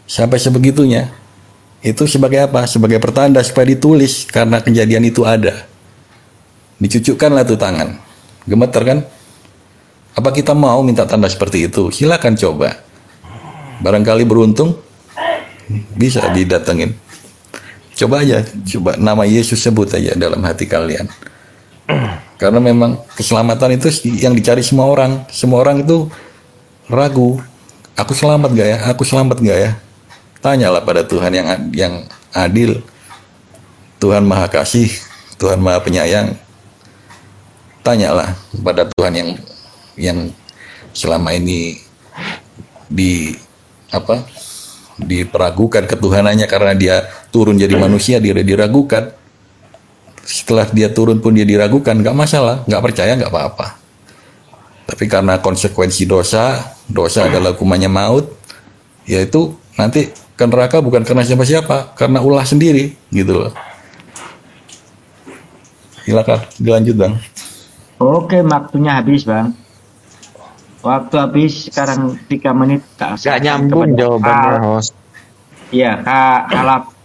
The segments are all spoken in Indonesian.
Sampai sebegitunya. Itu sebagai apa? Sebagai pertanda supaya ditulis karena kejadian itu ada. Dicucukkanlah tuh tangan. Gemeter kan? Apa kita mau minta tanda seperti itu? Silakan coba. Barangkali beruntung bisa didatengin. Coba aja, coba nama Yesus sebut aja dalam hati kalian. Karena memang keselamatan itu yang dicari semua orang. Semua orang itu ragu. Aku selamat gak ya? Aku selamat gak ya? Tanyalah pada Tuhan yang adil. Tuhan Maha Kasih, Tuhan Maha Penyayang. Tanyalah pada Tuhan yang selama ini diperagukan ketuhanannya karena dia turun jadi manusia, dia diragukan. Setelah dia turun pun dia diragukan, nggak masalah, nggak percaya nggak apa-apa. Tapi karena konsekuensi dosa adalah hukumannya maut, yaitu nanti ke neraka bukan karena siapa-siapa, karena ulah sendiri, gitu loh. Silakan dilanjut, Bang. Oke, waktunya habis, Bang. Waktu habis, sekarang 3 menit. Gak nyambung jawabannya, host. Iya, Kak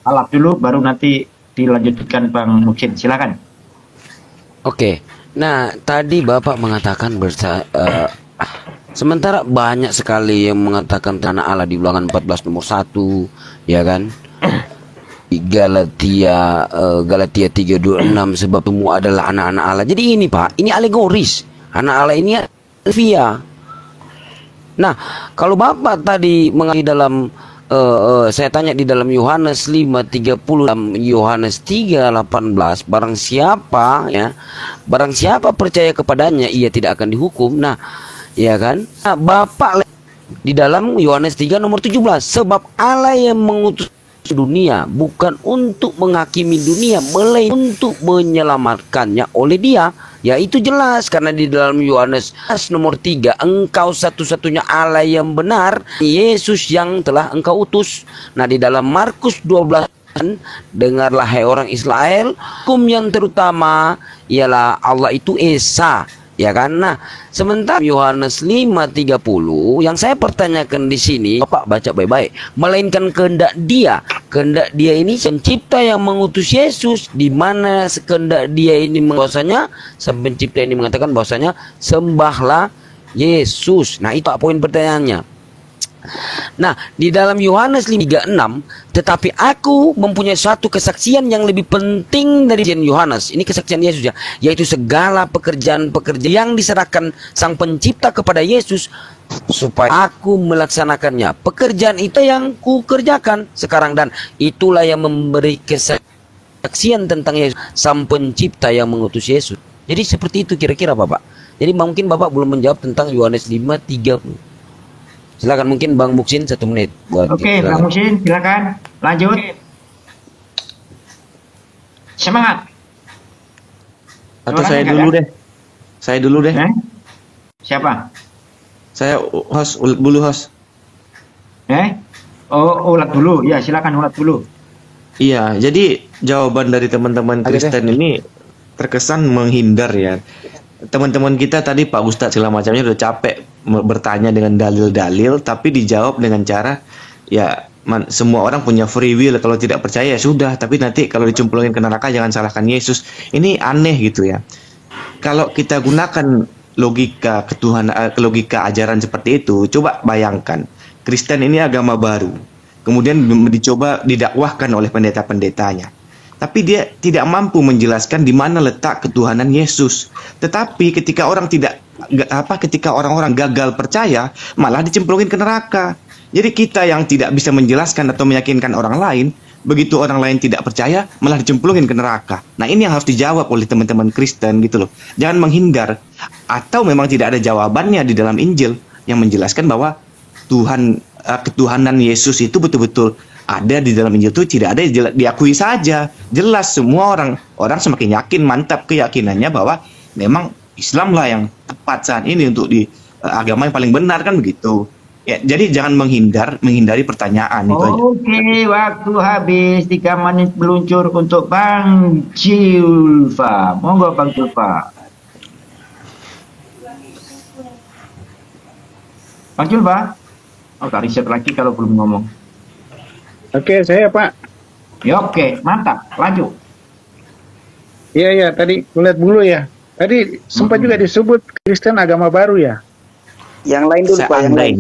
Alap dulu, baru nanti dilanjutkan Bang Muksin. Silakan. Oke. Nah, tadi Bapak mengatakan sementara banyak sekali yang mengatakan tanah Allah di Ulangan 14 nomor 1, ya kan? Galatia 3:26 sebab semua adalah anak-anak Allah. Jadi ini Pak, ini alegoris. Anak Allah ini via. Nah, kalau Bapak tadi mengalami dalam saya tanya di dalam Yohanes 5:30, dalam Yohanes 3:18, barang siapa percaya kepadanya ia tidak akan dihukum. Nah, ya kan? Nah, Bapak di dalam Yohanes 3 nomor 17, sebab Allah yang mengutus dunia bukan untuk menghakimi dunia, melainkan untuk menyelamatkannya oleh Dia. Ya, itu jelas karena di dalam Yohanes nomor 3, engkau satu-satunya Allah yang benar, Yesus yang telah engkau utus. Nah, di dalam Markus 12, dengarlah hai orang Israel, hukum yang terutama ialah Allah itu Esa, ya kan? Nah, sementara Yohanes 5:30 yang saya pertanyakan di sini, Bapak baca baik-baik, melainkan kehendak Dia ini pencipta yang mengutus Yesus, di mana kehendak Dia ini bahwasanya sang pencipta ini mengatakan bahwasanya sembahlah Yesus. Nah, itu poin pertanyaannya. Nah, di dalam Yohanes 5:36, tetapi aku mempunyai suatu kesaksian yang lebih penting dari Yohanes. Ini kesaksian Yesus ya, yaitu segala pekerjaan-pekerjaan yang diserahkan sang pencipta kepada Yesus supaya aku melaksanakannya. Pekerjaan itu yang ku kerjakan sekarang, dan itulah yang memberi kesaksian tentang Yesus, sang pencipta yang mengutus Yesus. Jadi seperti itu kira-kira Bapak. Jadi mungkin Bapak belum menjawab tentang Yohanes 5:30. Silakan, mungkin Bang Muksin 1 menit. Oke, Bang Muksin, silakan lanjut. Semangat. Atau saya dulu deh. Saya dulu deh. Siapa? Saya host dulu, host. Ulat dulu. Ya, silakan ulat dulu. Iya, jadi jawaban dari teman-teman Kristen ini terkesan menghindar ya. Teman-teman kita tadi Pak Ustadz segala macamnya udah capek bertanya dengan dalil-dalil, tapi dijawab dengan cara ya semua orang punya free will, kalau tidak percaya ya sudah, tapi nanti kalau dicemplungin ke neraka jangan salahkan Yesus. Ini aneh gitu ya. Kalau kita gunakan logika logika ajaran seperti itu, coba bayangkan Kristen ini agama baru, kemudian dicoba didakwahkan oleh pendeta-pendetanya, tapi dia tidak mampu menjelaskan di mana letak ketuhanan Yesus. Tetapi ketika orang-orang gagal percaya, malah dicemplungin ke neraka. Jadi kita yang tidak bisa menjelaskan atau meyakinkan orang lain, begitu orang lain tidak percaya, malah dicemplungin ke neraka. Nah, ini yang harus dijawab oleh teman-teman Kristen gitu loh. Jangan menghindar. Atau memang tidak ada jawabannya di dalam Injil yang menjelaskan bahwa ketuhanan Yesus itu betul-betul ada di dalam Injil, itu tidak ada, diakui saja. Jelas semua orang semakin yakin, mantap keyakinannya bahwa memang Islamlah yang tepat saat ini untuk agama yang paling benar, kan begitu. Ya, jadi jangan menghindari pertanyaan itu aja. Oke, waktu habis, 3 menit meluncur untuk Bang Julfa. Monggo Bang Julfa. Bang Julfa? Tak riset lagi kalau belum ngomong. Oke, saya Pak. Ya, oke, mantap. Lanjut. Iya, tadi lihat dulu ya. Tadi sempat juga disebut Kristen agama baru ya. Yang lain dulu Pak, yang lain.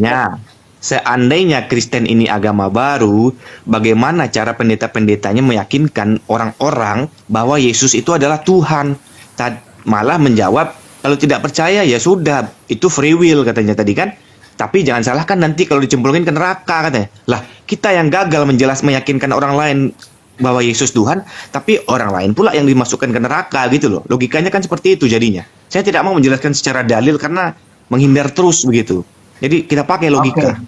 Seandainya Kristen ini agama baru, bagaimana cara pendeta-pendetanya meyakinkan orang-orang bahwa Yesus itu adalah Tuhan? Malah menjawab, kalau tidak percaya ya sudah, itu free will katanya tadi kan. Tapi jangan salahkan nanti kalau dicemplungin ke neraka katanya. Lah, kita yang gagal meyakinkan orang lain bahwa Yesus Tuhan, tapi orang lain pula yang dimasukkan ke neraka gitu loh. Logikanya kan seperti itu jadinya. Saya tidak mau menjelaskan secara dalil karena menghindar terus begitu. Jadi kita pakai logika.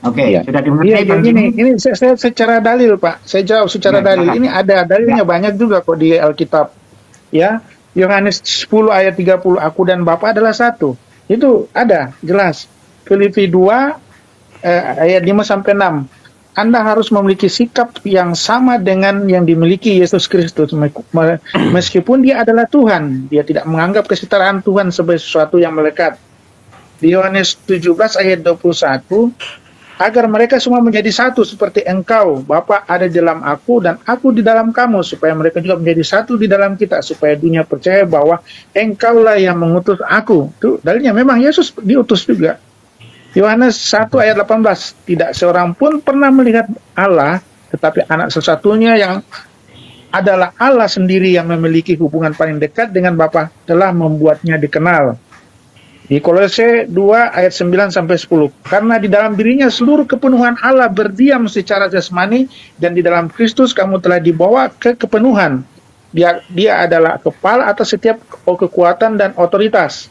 Oke, Iya. sudah dimengerti Iya, Bang ini Jimmy? saya secara dalil Pak. Saya jawab secara Ya, dalil. silakan. Ini ada dalilnya banyak juga kok di Alkitab. Ya, Yohanes 10 ayat 30, aku dan Bapa adalah satu. Itu ada, jelas. Filipi 2 ayat 5 sampai 6. Anda harus memiliki sikap yang sama dengan yang dimiliki Yesus Kristus. Meskipun dia adalah Tuhan, dia tidak menganggap kesetaraan Tuhan sebagai sesuatu yang melekat. Di Yohanes 17 ayat 21, agar mereka semua menjadi satu seperti engkau, Bapa ada di dalam aku dan aku di dalam kamu, supaya mereka juga menjadi satu di dalam kita, supaya dunia percaya bahwa engkaulah yang mengutus aku. Itu dalilnya, memang Yesus diutus juga. Yohanes 1 ayat 18, tidak seorang pun pernah melihat Allah, tetapi anak sesatunya yang adalah Allah sendiri yang memiliki hubungan paling dekat dengan Bapa telah membuatnya dikenal. Di Kolose 2 ayat 9 sampai 10, karena di dalam dirinya seluruh kepenuhan Allah berdiam secara jasmani, dan di dalam Kristus kamu telah dibawa ke kepenuhan. Dia adalah kepala atas setiap kekuatan dan otoritas.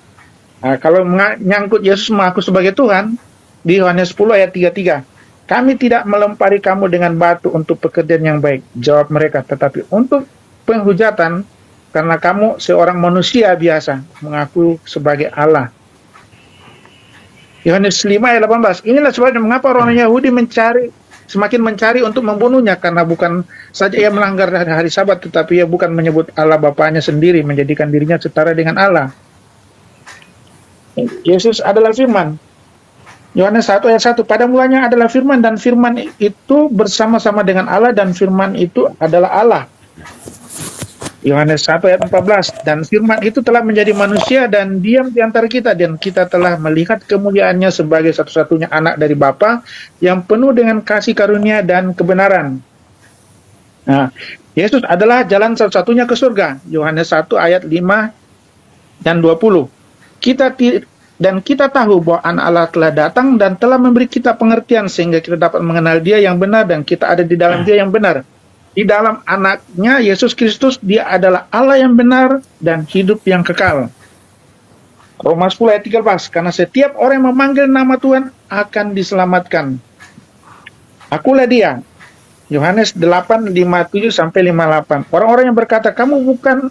Nah, kalau menyangkut Yesus mengaku sebagai Tuhan, di Yohanes 10 ayat 33, kami tidak melempari kamu dengan batu untuk pekerjaan yang baik, jawab mereka, tetapi untuk penghujatan, karena kamu seorang manusia biasa mengaku sebagai Allah. Yohanes 5 ayat 18, inilah sebabnya mengapa orang Yahudi semakin mencari untuk membunuhnya, karena bukan saja ia melanggar hari Sabat, tetapi ia bukan menyebut Allah Bapanya sendiri, menjadikan dirinya setara dengan Allah. Yesus adalah firman. Yohanes 1 ayat 1, pada mulanya adalah firman, dan firman itu bersama-sama dengan Allah, dan firman itu adalah Allah. Yohanes 1 ayat 14, dan firman itu telah menjadi manusia dan diam di antara kita, dan kita telah melihat kemuliaannya sebagai satu-satunya anak dari Bapa yang penuh dengan kasih karunia dan kebenaran. Nah, Yesus adalah jalan satu-satunya ke surga. Yohanes 1 ayat 5 dan 20. Kita tahu bahwa anak Allah telah datang dan telah memberi kita pengertian sehingga kita dapat mengenal dia yang benar dan kita ada di dalam dia yang benar. Di dalam anaknya Yesus Kristus, dia adalah Allah yang benar dan hidup yang kekal. Roma 10 ayat 13, karena setiap orang yang memanggil nama Tuhan akan diselamatkan. Akulah dia. Yohanes 8, 57 sampai 58. Orang-orang yang berkata, kamu bukan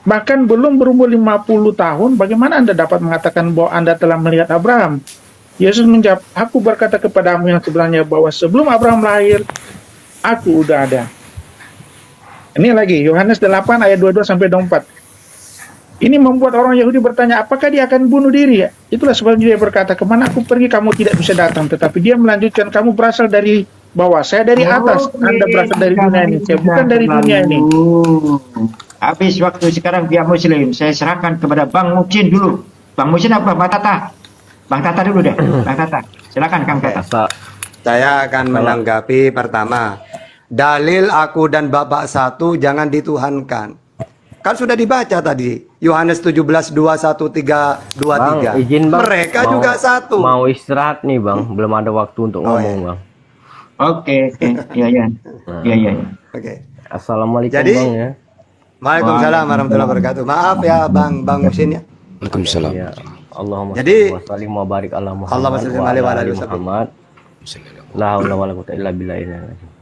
bahkan belum berumur 50 tahun, bagaimana Anda dapat mengatakan bahwa Anda telah melihat Abraham? Yesus menjawab, aku berkata kepadamu yang sebenarnya bahwa sebelum Abraham lahir, aku udah ada. Ini lagi, Yohanes 8 ayat 22 sampai 24. Ini membuat orang Yahudi bertanya, apakah dia akan bunuh diri ya? Itulah sebabnya dia berkata, kemana aku pergi kamu tidak bisa datang. Tetapi dia melanjutkan, kamu berasal dari bawah, saya dari atas. Anda berasal dari dunia ini, saya bukan dari dunia ini. Habis waktu sekarang pihak Muslim, saya serahkan kepada Bang Muhsin dulu. Bang Muhsin apa Bang Tata? Bang Tata dulu deh, Bang Tata. Silakan Kang Tata. Saya akan menanggapi pertama. Dalil aku dan Bapak satu, jangan dituhankan. Kan sudah dibaca tadi. Yohanes 17, 21, 3, 23. Bang, izin bang. Mereka juga satu. Mau istirahat nih bang. Belum ada waktu untuk ngomong bang. Oke. Iya. Oke. Assalamualaikum Jadi, bang ya. Waalaikumsalam warahmatullahi wabarakatuh. Maaf ya Bang Muhsin ya. Waalaikumsalam. Ya. Allahumma Jadi, sholli wa sallim wa barik ala Muhammad Allahumma sholli wa alaihi wa ala alihi ali Muhammad. La haula wala quwwata illa billah.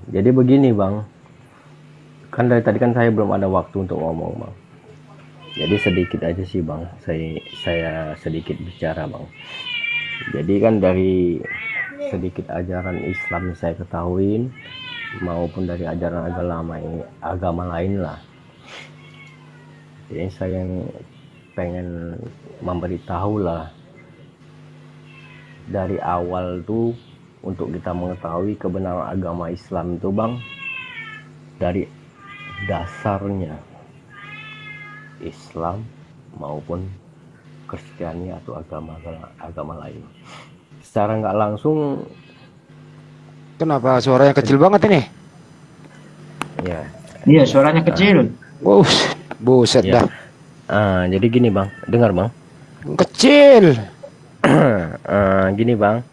Jadi begini bang. Kan dari tadi kan saya belum ada waktu untuk ngomong bang. Jadi sedikit aja sih bang. Saya sedikit bicara bang. Jadi kan dari sedikit ajaran Islam yang saya ketahui maupun dari ajaran agama lain lah. Jadi saya yang pengen memberitahu lah dari awal tuh untuk kita mengetahui kebenaran agama Islam itu bang, dari dasarnya Islam maupun Kristiani atau agama lain. Secara nggak langsung. Kenapa suaranya kecil banget ini? Ya. Iya, suaranya kecil. Buset Ya. dah. Jadi gini bang, dengar bang. Kecil. Gini bang,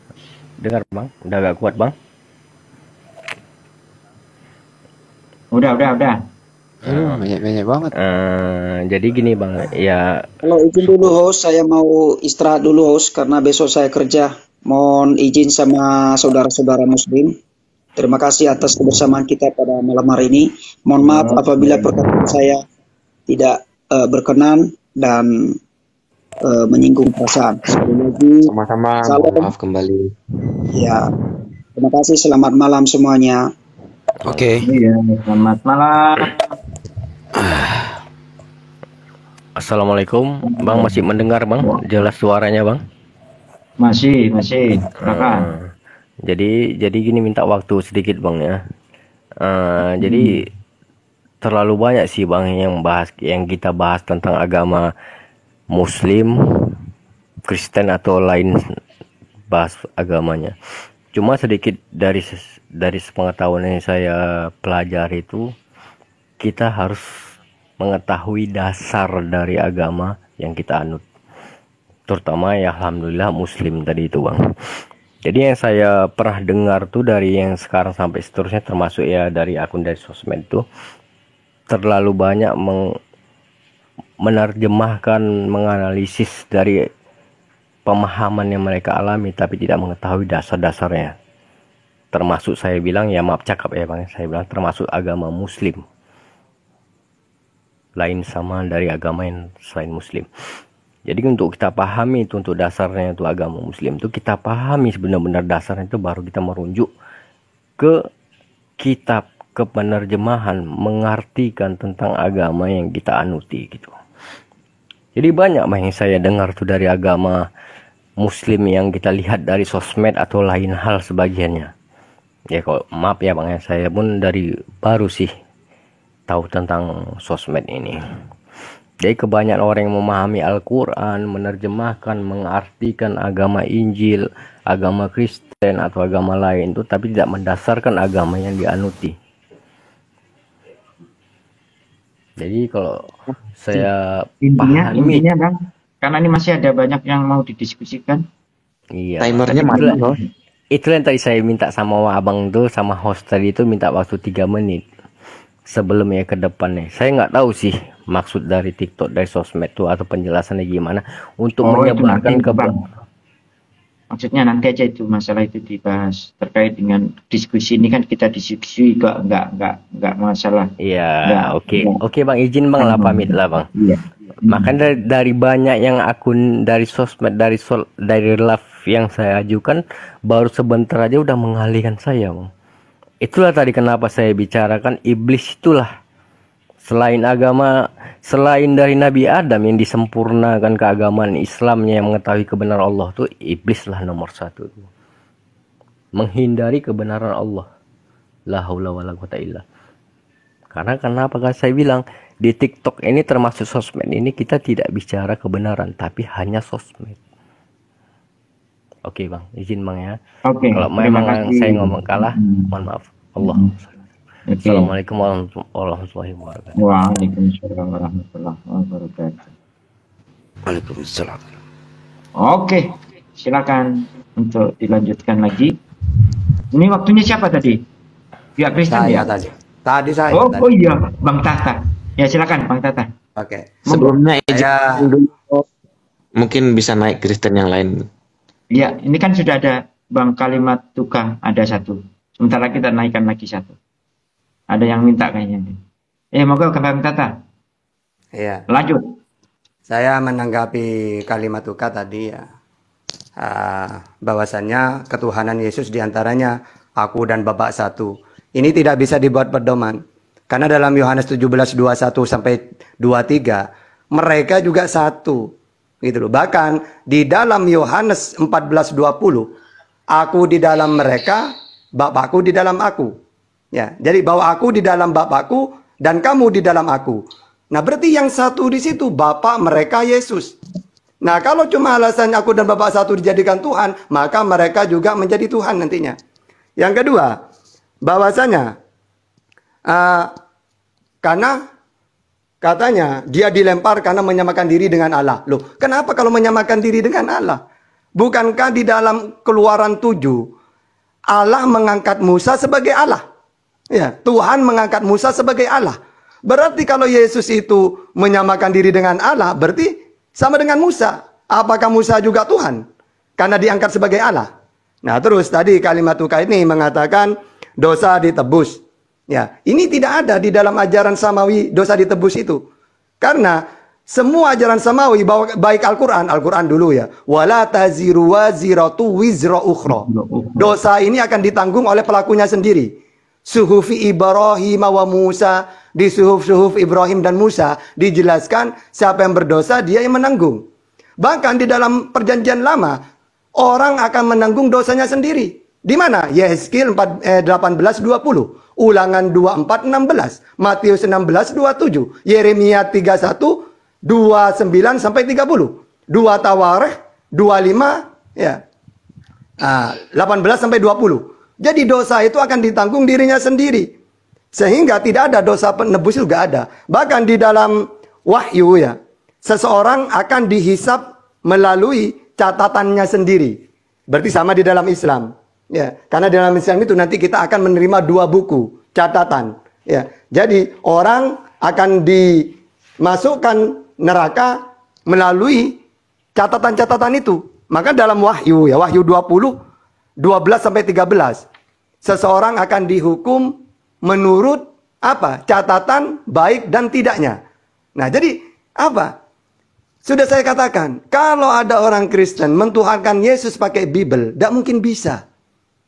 dengar bang, udah agak kuat bang. Udah. Banyak banget. Jadi gini bang, ya. Kalau izin dulu host, saya mau istirahat dulu host karena besok saya kerja. Mohon izin sama saudara-saudara muslim. Terima kasih atas kebersamaan kita pada malam hari ini. Mohon maaf apabila perkataan saya tidak berkenan dan menyinggung perasaan. Sekali lagi, Sama-sama, salam. maaf kembali. Ya, terima kasih. Selamat malam semuanya. Oke. Iya, selamat malam. Assalamualaikum, bang, masih mendengar bang? Jelas suaranya bang? Masih. Silakan. Jadi gini, minta waktu sedikit bang ya. Jadi terlalu banyak sih bang yang kita bahas tentang agama Muslim, Kristen atau lain, bahas agamanya. Cuma sedikit dari sepengetahuan yang saya pelajari itu, kita harus mengetahui dasar dari agama yang kita anut. Terutama ya alhamdulillah Muslim tadi itu bang. Jadi yang saya pernah dengar tuh dari yang sekarang sampai seterusnya, termasuk ya dari akun dari sosmed itu, terlalu banyak menerjemahkan, menganalisis dari pemahaman yang mereka alami tapi tidak mengetahui dasar-dasarnya. Termasuk saya bilang, ya maaf cakap ya bang, saya bilang termasuk agama Muslim. Lain sama dari agama yang selain Muslim. Jadi untuk kita pahami itu, untuk dasarnya itu agama Muslim itu kita pahami benar-benar dasarnya itu, baru kita merujuk ke kitab, ke penerjemahan, mengartikan tentang agama yang kita anuti gitu. Jadi banyak yang saya dengar tuh dari agama Muslim yang kita lihat dari sosmed atau lain hal sebagiannya. Ya kalau maaf ya bang ya, saya pun dari baru sih tahu tentang sosmed ini. Jadi kebanyakan orang yang memahami Al-Quran, menerjemahkan, mengartikan agama Injil, agama Kristen atau agama lain itu, tapi tidak mendasarkan agama yang dianuti. Jadi kalau saya pahami, intinya bang, karena ini masih ada banyak yang mau didiskusikan. Iya. Timernya mana loh? Itu yang tadi saya minta sama abang tuh, sama host tadi itu, minta waktu 3 menit sebelumnya ke depannya. Saya nggak tahu sih maksud dari TikTok, dari sosmed itu atau penjelasannya gimana untuk menyebarkan ke bang. Maksudnya nanti aja itu masalah itu dibahas terkait dengan diskusi ini, kan kita diskusi kok nggak masalah. Iya, oke bang, izin bang lah, pamit lah bang. Iya. Makanya dari banyak yang akun dari sosmed, dari live yang saya ajukan, baru sebentar aja udah mengalihkan saya bang. Itulah tadi kenapa saya bicarakan iblis itulah. Selain agama, selain dari Nabi Adam yang disempurnakan keagamaan Islamnya yang mengetahui kebenaran Allah tuh, iblislah nomor 1. Menghindari kebenaran Allah. La haula wala quwata illa. Karena kenapa kan saya bilang di TikTok ini termasuk sosmed ini, kita tidak bicara kebenaran tapi hanya sosmed. Oke bang, izin bang ya. Oke. Kalau memang saya ngomong kalah, mohon maaf. Allah. Assalamualaikum warahmatullahi wabarakatuh. Waalaikumsalam warahmatullahi wabarakatuh. Waalaikumsalam. Oke, silakan untuk dilanjutkan lagi. Ini waktunya siapa tadi? Pihak Kristen ya? Tadi saya. Oh iya, Bang Tata. Ya silakan Bang Tata. Oke. Sebelumnya mungkin bisa naik Kristen yang lain. Ya, ini kan sudah ada Bang Kalimat Tukang, ada 1. Sementara kita naikkan lagi 1. Ada yang minta kayaknya. Moga Bang Tata. Iya. Lanjut. Saya menanggapi kalimat Tuka tadi ya. Bahwasannya ketuhanan Yesus diantaranya aku dan Bapa satu. Ini tidak bisa dibuat pedoman. Karena dalam Yohanes 17:21 sampai 23, mereka juga satu. Gitu loh. Bahkan di dalam Yohanes 14:20 Aku di dalam mereka, Bapakku di dalam aku. Ya, jadi bahwa aku di dalam Bapakku dan kamu di dalam aku. Nah, berarti yang satu di situ Bapa, mereka, Yesus. Nah, kalau cuma alasan aku dan Bapak satu dijadikan Tuhan, maka mereka juga menjadi Tuhan nantinya. Yang kedua, bahwasanya karena katanya dia dilempar karena menyamakan diri dengan Allah. Loh, kenapa kalau menyamakan diri dengan Allah? Bukankah di dalam Keluaran 7 Allah mengangkat Musa sebagai Allah? Ya, Tuhan mengangkat Musa sebagai Allah. Berarti kalau Yesus itu menyamakan diri dengan Allah, berarti sama dengan Musa. Apakah Musa juga Tuhan? Karena diangkat sebagai Allah. Nah, terus tadi kalimat tukar ini mengatakan dosa ditebus. Ya, ini tidak ada di dalam ajaran samawi dosa ditebus itu. Karena semua ajaran samawi baik Al-Qur'an dulu ya. Wala taziru waziratu wizra ukhra. Dosa ini akan ditanggung oleh pelakunya sendiri. Suhufi Ibrahim wa Musa, di suhuf Ibrahim dan Musa dijelaskan siapa yang berdosa dia yang menanggung. Bahkan di dalam perjanjian lama orang akan menanggung dosanya sendiri. Di mana? Yehezkiel 18:20. Ulangan 24:16, Matius 16:27, Yeremia 31, 29 sampai 30, 2 Tawarikh 25 ya. 18 sampai 20. Jadi dosa itu akan ditanggung dirinya sendiri. Sehingga tidak ada dosa penebus juga ada. Bahkan di dalam Wahyu ya, seseorang akan dihisap melalui catatannya sendiri. Berarti sama di dalam Islam. Ya, karena dalam Islam itu nanti kita akan menerima 2 buku catatan. Ya, jadi orang akan dimasukkan neraka melalui catatan-catatan itu. Maka dalam Wahyu ya, Wahyu 20 12 sampai 13, seseorang akan dihukum menurut apa? Catatan baik dan tidaknya. Nah, jadi apa? Sudah saya katakan, kalau ada orang Kristen mentuhankan Yesus pakai Bible, tidak mungkin bisa.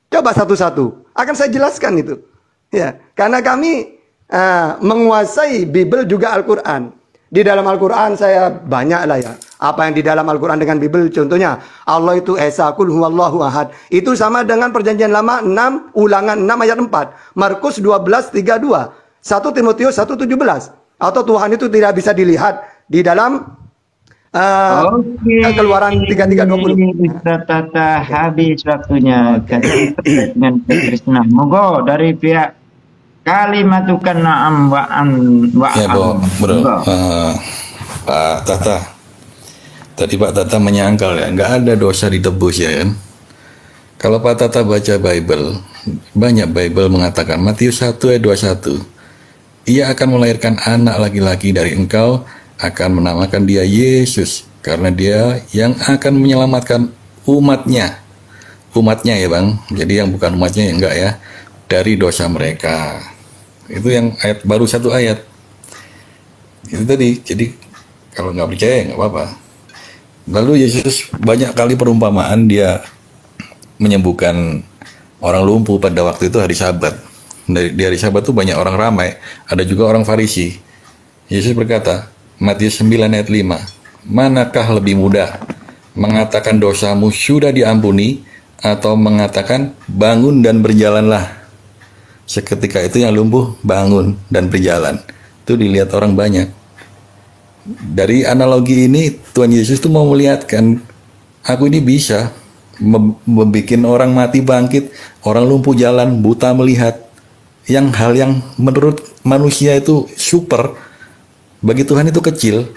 Coba satu-satu, akan saya jelaskan itu. Ya, karena kami menguasai Bible juga Al-Quran. Di dalam Al-Quran saya banyak lah ya. Apa yang di dalam Al-Quran dengan Bible, contohnya Allah itu Esa, Kul Huwallahu Ahad. Itu sama dengan perjanjian lama 6, ulangan 6 ayat 4. Markus 12:32. 1 Timotius 1:17. Atau Tuhan itu tidak bisa dilihat di dalam Keluaran 33:20. Tata habis waktunya dengan Krishna. Monggo dari pihak Kalimatukan na'am Ya bro. Pak Tata, tadi Pak Tata menyangkal ya, nggak ada dosa ditebus ya kan. Kalau Pak Tata baca Bible, banyak Bible mengatakan Matius 1 ayat 21, ia akan melahirkan anak laki-laki dari engkau, akan menamakan dia Yesus, karena dia yang akan menyelamatkan umatnya ya bang, jadi yang bukan umatnya ya enggak ya, dari dosa mereka. Itu yang ayat baru 1 ayat itu tadi. Jadi kalau nggak percaya nggak apa-apa. Lalu Yesus banyak kali perumpamaan, dia menyembuhkan orang lumpuh pada waktu itu hari Sabat. Di hari Sabat itu banyak orang ramai, ada juga orang Farisi. Yesus berkata, Matius 9 ayat 5, manakah lebih mudah, mengatakan dosamu sudah diampuni, atau mengatakan bangun dan berjalanlah? Seketika itu yang lumpuh bangun dan berjalan. Itu dilihat orang banyak. Dari analogi ini Tuhan Yesus tuh mau melihatkan, aku ini bisa membuat orang mati bangkit, orang lumpuh jalan, buta melihat. Hal yang menurut manusia itu super, bagi Tuhan itu kecil.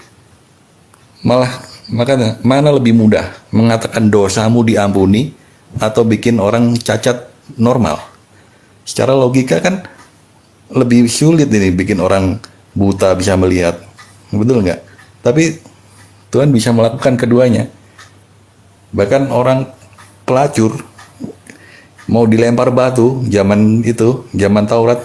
Makanya mana lebih mudah, mengatakan dosamu diampuni atau bikin orang cacat normal? Secara logika kan lebih sulit ini bikin orang buta bisa melihat, betul nggak? Tapi Tuhan bisa melakukan keduanya. Bahkan orang pelacur mau dilempar batu zaman itu, zaman Taurat,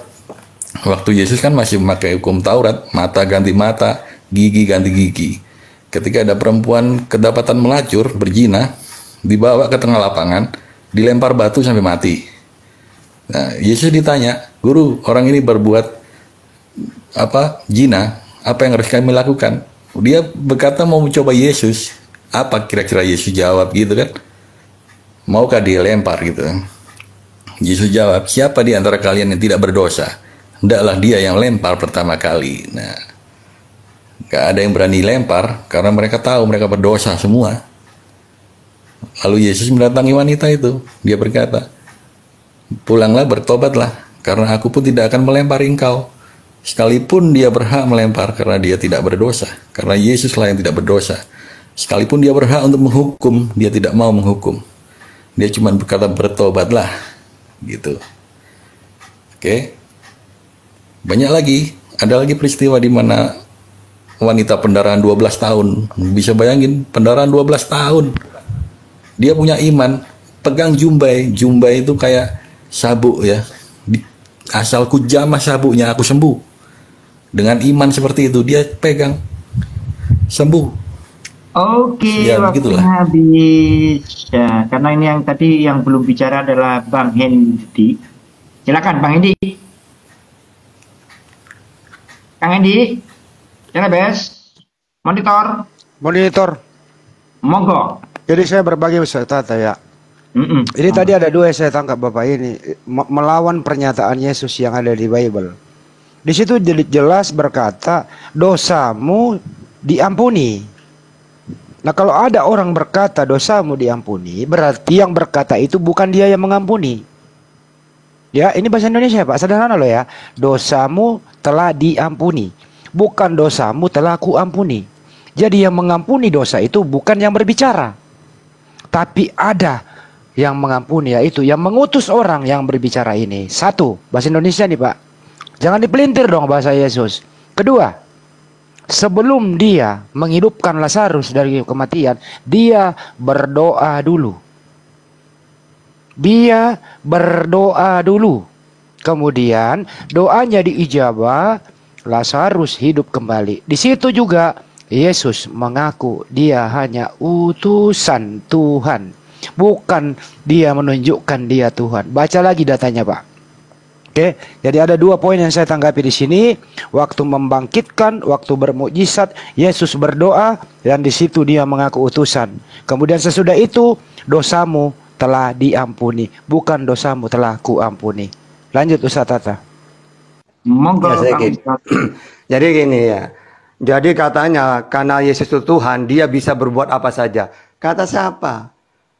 waktu Yesus kan masih memakai hukum Taurat, mata ganti mata, gigi ganti gigi. Ketika ada perempuan kedapatan melacur, berzina, dibawa ke tengah lapangan, dilempar batu sampai mati. Nah, Yesus ditanya, guru, orang ini berbuat zina, apa yang harus kami lakukan? Dia berkata mau mencoba Yesus. Apa kira-kira Yesus jawab gitu kan? Maukah dilempar gitu? Yesus jawab, siapa di antara kalian yang tidak berdosa? Hendaklah dia yang lempar pertama kali. Nah, gak ada yang berani lempar karena mereka tahu mereka berdosa semua. Lalu Yesus mendatangi wanita itu. Dia berkata, pulanglah, bertobatlah, karena aku pun tidak akan melempari engkau. Sekalipun dia berhak melempar karena dia tidak berdosa. Karena Yesuslah yang tidak berdosa. Sekalipun dia berhak untuk menghukum, dia tidak mau menghukum. Dia cuma berkata bertobatlah. Gitu. Oke. Banyak lagi. Ada lagi peristiwa di mana wanita pendarahan 12 tahun. Bisa bayangin, pendarahan 12 tahun. Dia punya iman, pegang jumbai. Jumbai itu kayak sabuk ya. Asalku jamah sabuknya, aku sembuh. Dengan iman seperti itu, dia pegang, sembuh. Oke, Ya, waktunya begitulah. habis. Ya, karena ini yang tadi yang belum bicara adalah Bang Hendi. Silakan Bang Hendi. Kang Hendi, silakan Bes. Monitor, monggo. Jadi saya berbagi Ustaz Tata ya. Ini tadi ada dua yang saya tangkap Bapak ini, melawan pernyataan Yesus yang ada di Bible. Di situ jelas berkata dosamu diampuni. Nah, kalau ada orang berkata dosamu diampuni, berarti yang berkata itu bukan dia yang mengampuni. Ya, ini bahasa Indonesia Pak, sederhana loh ya. Dosamu telah diampuni, bukan dosamu telah kuampuni. Jadi yang mengampuni dosa itu bukan yang berbicara, tapi ada yang mengampuni, yaitu yang mengutus orang yang berbicara ini. Satu, bahasa Indonesia nih Pak, jangan dipelintir dong bahasa Yesus. Kedua, sebelum dia menghidupkan Lazarus dari kematian, dia berdoa dulu. Dia berdoa dulu. Kemudian doanya diijabah, Lazarus hidup kembali. Di situ juga Yesus mengaku dia hanya utusan Tuhan, bukan dia menunjukkan dia Tuhan. Baca lagi datanya Pak. Oke, jadi ada dua poin yang saya tanggapi di sini. Waktu membangkitkan, waktu bermukjizat, Yesus berdoa dan di situ dia mengaku utusan. Kemudian sesudah itu dosamu telah diampuni, bukan dosamu telah kuampuni. Lanjut Ustaz Tata. Monggo. Ya, jadi gini ya. Jadi katanya karena Yesus itu Tuhan, dia bisa berbuat apa saja. Kata siapa?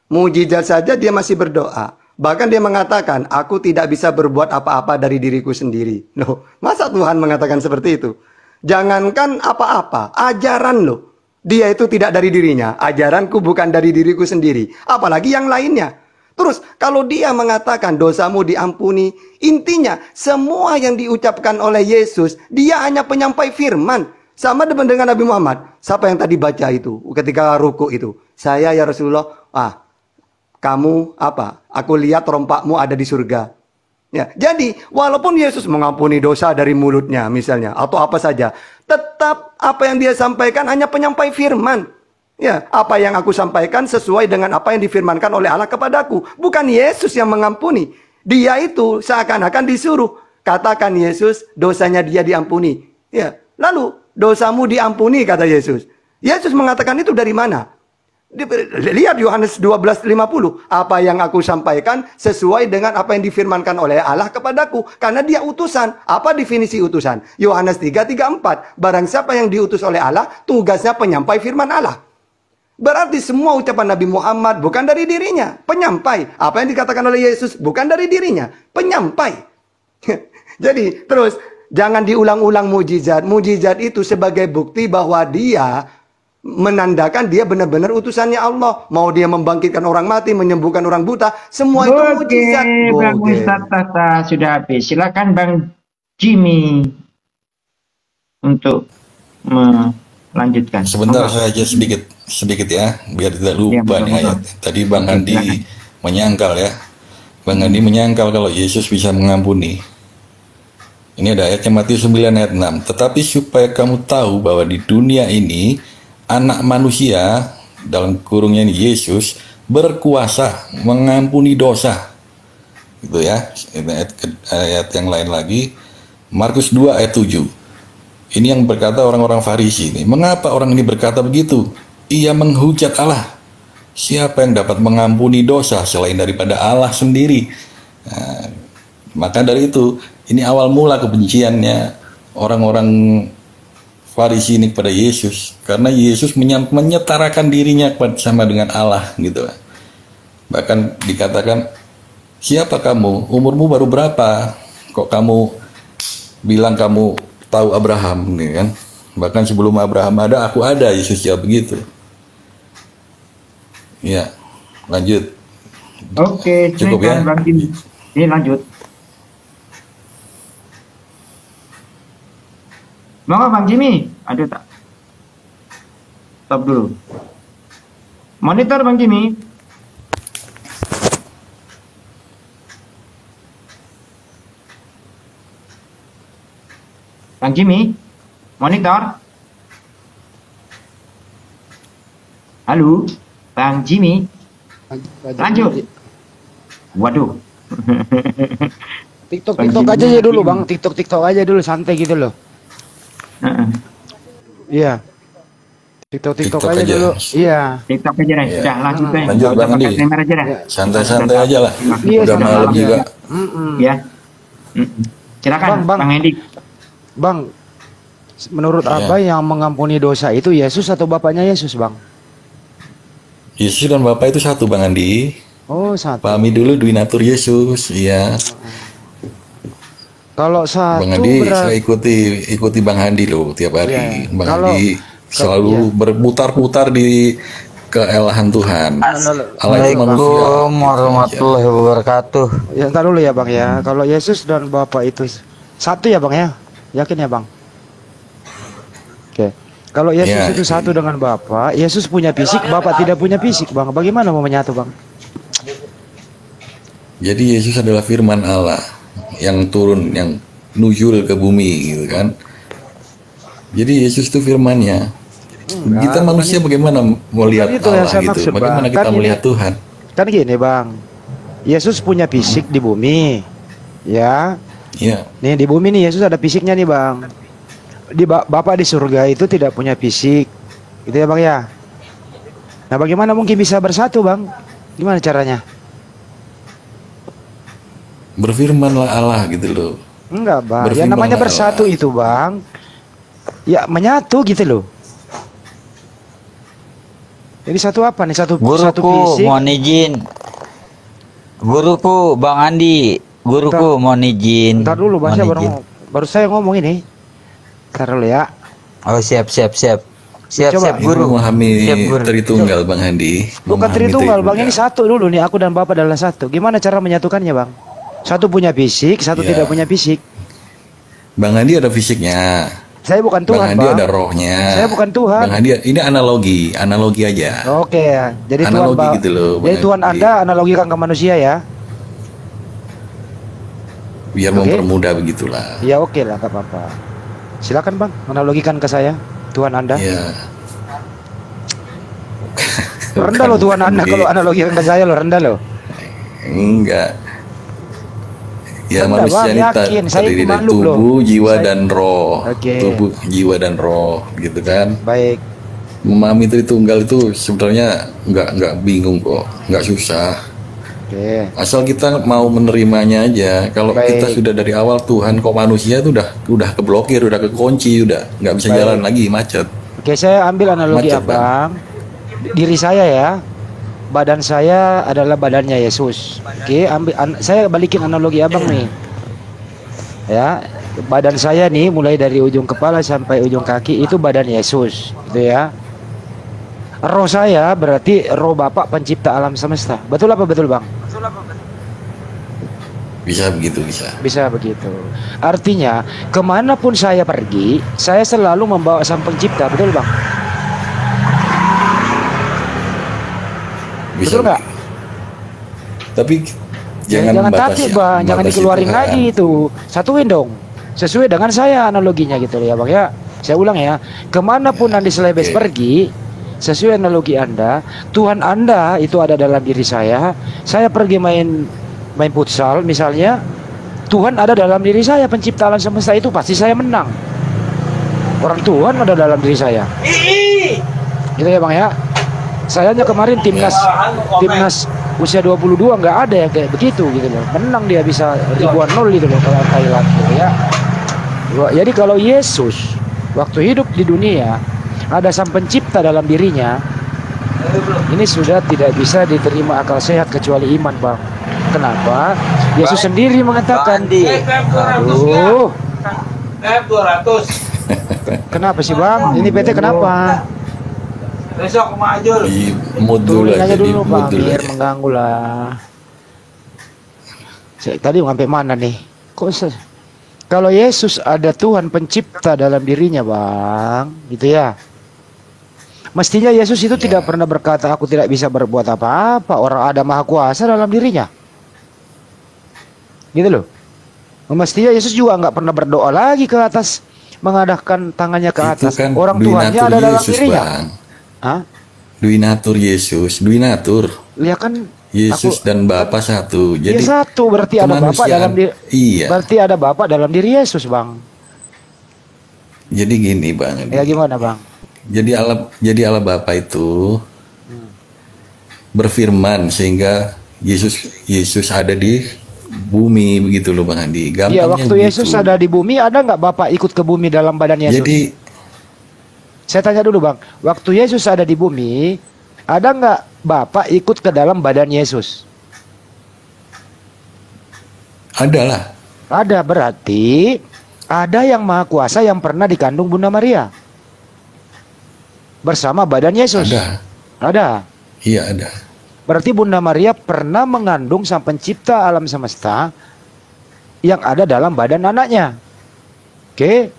Mujizat saja dia masih berdoa. Bahkan dia mengatakan, aku tidak bisa berbuat apa-apa dari diriku sendiri. Loh, masa Tuhan mengatakan seperti itu? Jangankan apa-apa, ajaran loh. Dia itu tidak dari dirinya. Ajaranku bukan dari diriku sendiri. Apalagi yang lainnya. Terus kalau dia mengatakan dosamu diampuni, intinya semua yang diucapkan oleh Yesus, dia hanya penyampai firman. Sama dengan Nabi Muhammad. Siapa yang tadi baca itu ketika ruku itu? Saya ya Rasulullah. Kamu apa? Aku lihat rompakmu ada di surga. Ya, jadi walaupun Yesus mengampuni dosa dari mulutnya misalnya atau apa saja, tetap apa yang dia sampaikan hanya penyampai firman. Ya, apa yang aku sampaikan sesuai dengan apa yang difirmankan oleh Allah kepadaku. Bukan Yesus yang mengampuni. Dia itu seakan-akan disuruh. Katakan Yesus, dosanya dia diampuni. Ya, lalu dosamu diampuni kata Yesus. Yesus mengatakan itu dari mana? Lihat Yohanes 12:50. Apa yang aku sampaikan sesuai dengan apa yang difirmankan oleh Allah kepadaku. Karena dia utusan. Apa definisi utusan? Yohanes 3:34. Barang siapa yang diutus oleh Allah, tugasnya penyampai firman Allah. Berarti semua ucapan Nabi Muhammad bukan dari dirinya. Penyampai. Apa yang dikatakan oleh Yesus bukan dari dirinya. Penyampai. Jadi terus jangan diulang-ulang mujizat. Mujizat itu sebagai bukti bahwa dia menandakan dia benar-benar utusannya Allah. Mau dia membangkitkan orang mati, menyembuhkan orang buta, semua itu mujizat. Bang Ustaz Tata sudah habis. Silakan Bang Jimmy untuk melanjutkan. Sebentar saja sedikit ya, biar tidak lupa nih ayat. Tadi Bang Andi menyangkal ya. Bang Andi menyangkal kalau Yesus bisa mengampuni. Ini ada ayatnya Matius 9 ayat 6. Tetapi supaya kamu tahu bahwa di dunia ini anak manusia, dalam kurungnya ini Yesus, berkuasa mengampuni dosa. Gitu ya. Ayat yang lain lagi, Markus 2 ayat 7. Ini yang berkata orang-orang Farisi ini. Mengapa orang ini berkata begitu? Ia menghujat Allah. siapa yang dapat mengampuni dosa selain daripada Allah sendiri? Nah, maka dari itu, ini awal mula kebenciannya orang-orang Farisi ini kepada Yesus, karena Yesus menyetarakan dirinya sama dengan Allah gitu. Bahkan dikatakan, siapa kamu? Umurmu baru berapa? Kok kamu bilang kamu tahu Abraham, nih kan? Bahkan sebelum Abraham ada, aku ada. Yesus jawab begitu. Ya, lanjut. Oke, Cukup ya. Bang Jimmy. Ini lanjut. Mau nggak Bang Jimmy? Aduh tak. Stop dulu. Monitor Bang Jimmy. Bang Jimmy, monitor. Halo, Bang Jimmy. Lanjut. Waduh. TikTok aja ya dulu Bang, TikTok aja dulu, santai gitu loh. Iya. TikTok aja dulu. Iya. TikTok aja deh. Sudah lanjut deh. Lanjut Bang Andi. Aja dah. Santai-santai aja lah. Iya, Udah malam juga. Ya. Silakan Bang Hendy. Bang, menurut Abah yang mengampuni dosa itu Yesus atau Bapaknya Yesus, Bang? Yesus dan Bapa itu satu, Bang Andi. Oh, satu. Pahami dulu duinatur Yesus, iya. Kalau satu Bang Andi, saya ikuti Bang Andi loh tiap hari. Bang Andi selalu berputar-putar di keelahan Tuhan. Assalamualaikum warahmatullahi wabarakatuh. Ya, entar dulu ya Bang ya. Kalau Yesus dan Bapa itu satu ya Bang ya? Yakin ya Bang? Oke. Kalau Yesus itu satu dengan Bapa, Yesus punya fisik, Bapa tidak punya fisik, Bang. Bagaimana mau menyatu, Bang? Jadi Yesus adalah firman Allah yang turun, yang nuzul ke bumi gitu kan. Jadi Yesus itu firman-Nya. Kita manusia bagaimana mau lihat Allah gitu? Bagaimana kita melihat Tuhan? Kan gini, Bang. Yesus punya fisik di bumi. Ya. Iya. Nih di bumi nih Yesus ada fisiknya nih, Bang. Di Bapak di surga itu tidak punya fisik. Gitu ya, Bang ya. Nah, bagaimana mungkin bisa bersatu, Bang? Gimana caranya? Berfirmanlah Allah gitu loh. Enggak, Bang. Ya namanya bersatu Allah. Itu, Bang. Ya menyatu gitu loh. Jadi satu apa nih? Satu fisik. Mohon izin. Guruku, Bang Andi. Guruku, mohon izin. Ntar dulu, Bang. Baru saya ngomong ini. Ntar dulu ya. Oh, siap. Siap, guru. Memahami Tritunggal, Bang Andi. Bukan Tritunggal, Bang. Ini satu dulu nih. Aku dan Bapak adalah satu. Gimana cara menyatukannya, Bang? Satu punya fisik, satu tidak punya fisik. Bang Andi ada fisiknya. Saya bukan Tuhan, Bang Andi ada rohnya. Saya bukan Tuhan. Bang Andi, ini analogi aja. Oke, jadi analogi Tuhan, gitu loh. Jadi Tuhan Anda analogikan ke manusia ya. Biar mempermudah begitulah. Ya oke lah, gak apa-apa. Silakan Bang, analogikan ke saya Tuhan Anda. Iya. Rendah loh Tuhan Anda kalau analogikan ke saya loh, rendah loh. Enggak. Ya rendah, manusia Bang, ini terdiri dari tubuh, jiwa dan roh. Tubuh, jiwa dan roh, gitu kan? Baik. Memahami Tritunggal itu sebenarnya nggak bingung kok, nggak susah. Asal kita mau menerimanya aja. Kalau kita sudah dari awal Tuhan, kok manusia itu udah keblokir, udah kekunci, udah nggak bisa jalan lagi, macet. Oke, saya ambil analogi Abang. Diri saya ya. Badan saya adalah badannya Yesus. Oke, saya balikin analogi Abang nih. Ya, badan saya nih mulai dari ujung kepala sampai ujung kaki itu badan Yesus, gitu ya. Roh saya berarti roh Bapak pencipta alam semesta. Betul apa betul, Bang? Bisa begitu, bisa. Bisa begitu. Artinya, kemanapun saya pergi, saya selalu membawa sang pencipta, betul, Bang? Bisa. Betul nggak? Tapi jangan tapi Bang, jangan dikeluarin lagi itu. Satuin dong. Sesuai dengan saya analoginya gitu ya, Bang ya. Saya ulang ya. Kemanapun Andi Selebes pergi, sesuai analogi Anda, Tuhan Anda itu ada dalam diri saya. Saya pergi main futsal misalnya, Tuhan ada dalam diri saya, pencipta alam semesta itu pasti saya menang. Orang Tuhan ada dalam diri saya. Gitu ya, Bang ya. sayangnya kemarin timnas usia 22 nggak ada yang kayak begitu gitu loh. Menang dia bisa ribuan nol gitu loh kalau Thailand gitu ya. Jadi kalau Yesus waktu hidup di dunia ada sang pencipta dalam dirinya, ini sudah tidak bisa diterima akal sehat kecuali iman, Bang. Kenapa? Yesus sendiri mengatakan, aduh, 200. kenapa sih, Bang? Ini PT kenapa? Besok maju. Di mood dulu Turunin aja aja, di dulu, mood Bang, dulu biar aja. mengganggu lah. Tadi sampai mana nih? Kalau Yesus ada Tuhan pencipta dalam dirinya, Bang, gitu ya. Mestinya Yesus itu tidak pernah berkata aku tidak bisa berbuat apa-apa. Orang ada maha kuasa dalam dirinya. Gitu loh. Mestinya Yesus juga nggak pernah berdoa lagi ke atas, mengadahkan tangannya ke Itu atas. kan Orang dui Tuhannya natur ada dalam Yesus, dirinya. Bang. Hah? Dui natur Yesus, dui natur. Ya kan Yesus dan Bapa satu. ya Jadi satu, berarti ada Bapak kemanusiaan. dalam diri. Iya. Berarti ada Bapak dalam diri Yesus, Bang. Jadi gini, Bang. Ya gimana, Bang? Jadi Allah Bapa itu berfirman sehingga Yesus ada di bumi, begitu loh, Bang Andi. Iya, Gampangnya waktu begitu. Yesus ada di bumi, ada nggak Bapak ikut ke bumi dalam badan Yesus? Jadi Saya tanya dulu, Bang. Waktu Yesus ada di bumi, ada nggak Bapak ikut ke dalam badan Yesus? adalah Ada, berarti ada yang maha kuasa yang pernah dikandung Bunda Maria bersama badan Yesus. Ada. Iya ada. Berarti Bunda Maria pernah mengandung sang pencipta alam semesta yang ada dalam badan anaknya. Oke.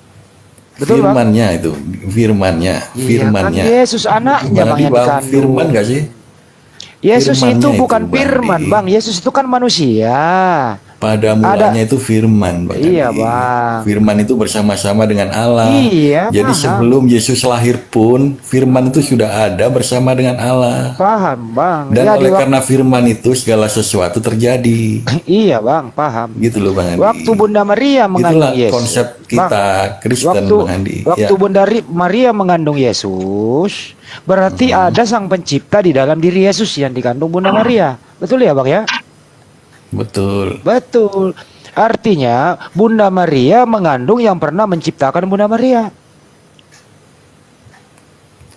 Betul, Bang? Firmannya itu, firmannya, Iya, firmannya. kan Yesus anaknya, Bang, yang dikandung. Firman gak sih? Yesus Firmannya itu itu, bukan Bang firman, Andi. Bang. Yesus itu kan manusia. Pada mulanya itu firman, Bang Iya, Andi. Bang. Firman itu bersama-sama dengan Allah. Iya, Jadi paham. sebelum Yesus lahir pun, firman itu sudah ada bersama dengan Allah. Paham, Bang. Dan Ya, oleh karena firman itu segala sesuatu terjadi. Iya, Bang, paham. Gitu loh, Bang Andi. Waktu Bunda Maria mengandung Itulah Yesus. konsep kita Kristen, Bang Andi. Waktu Ya. Bunda Maria mengandung Yesus, berarti ada sang pencipta di dalam diri Yesus yang dikandung Bunda Maria. Betul ya, Bang ya? Betul. Betul. Artinya Bunda Maria mengandung yang pernah menciptakan Bunda Maria.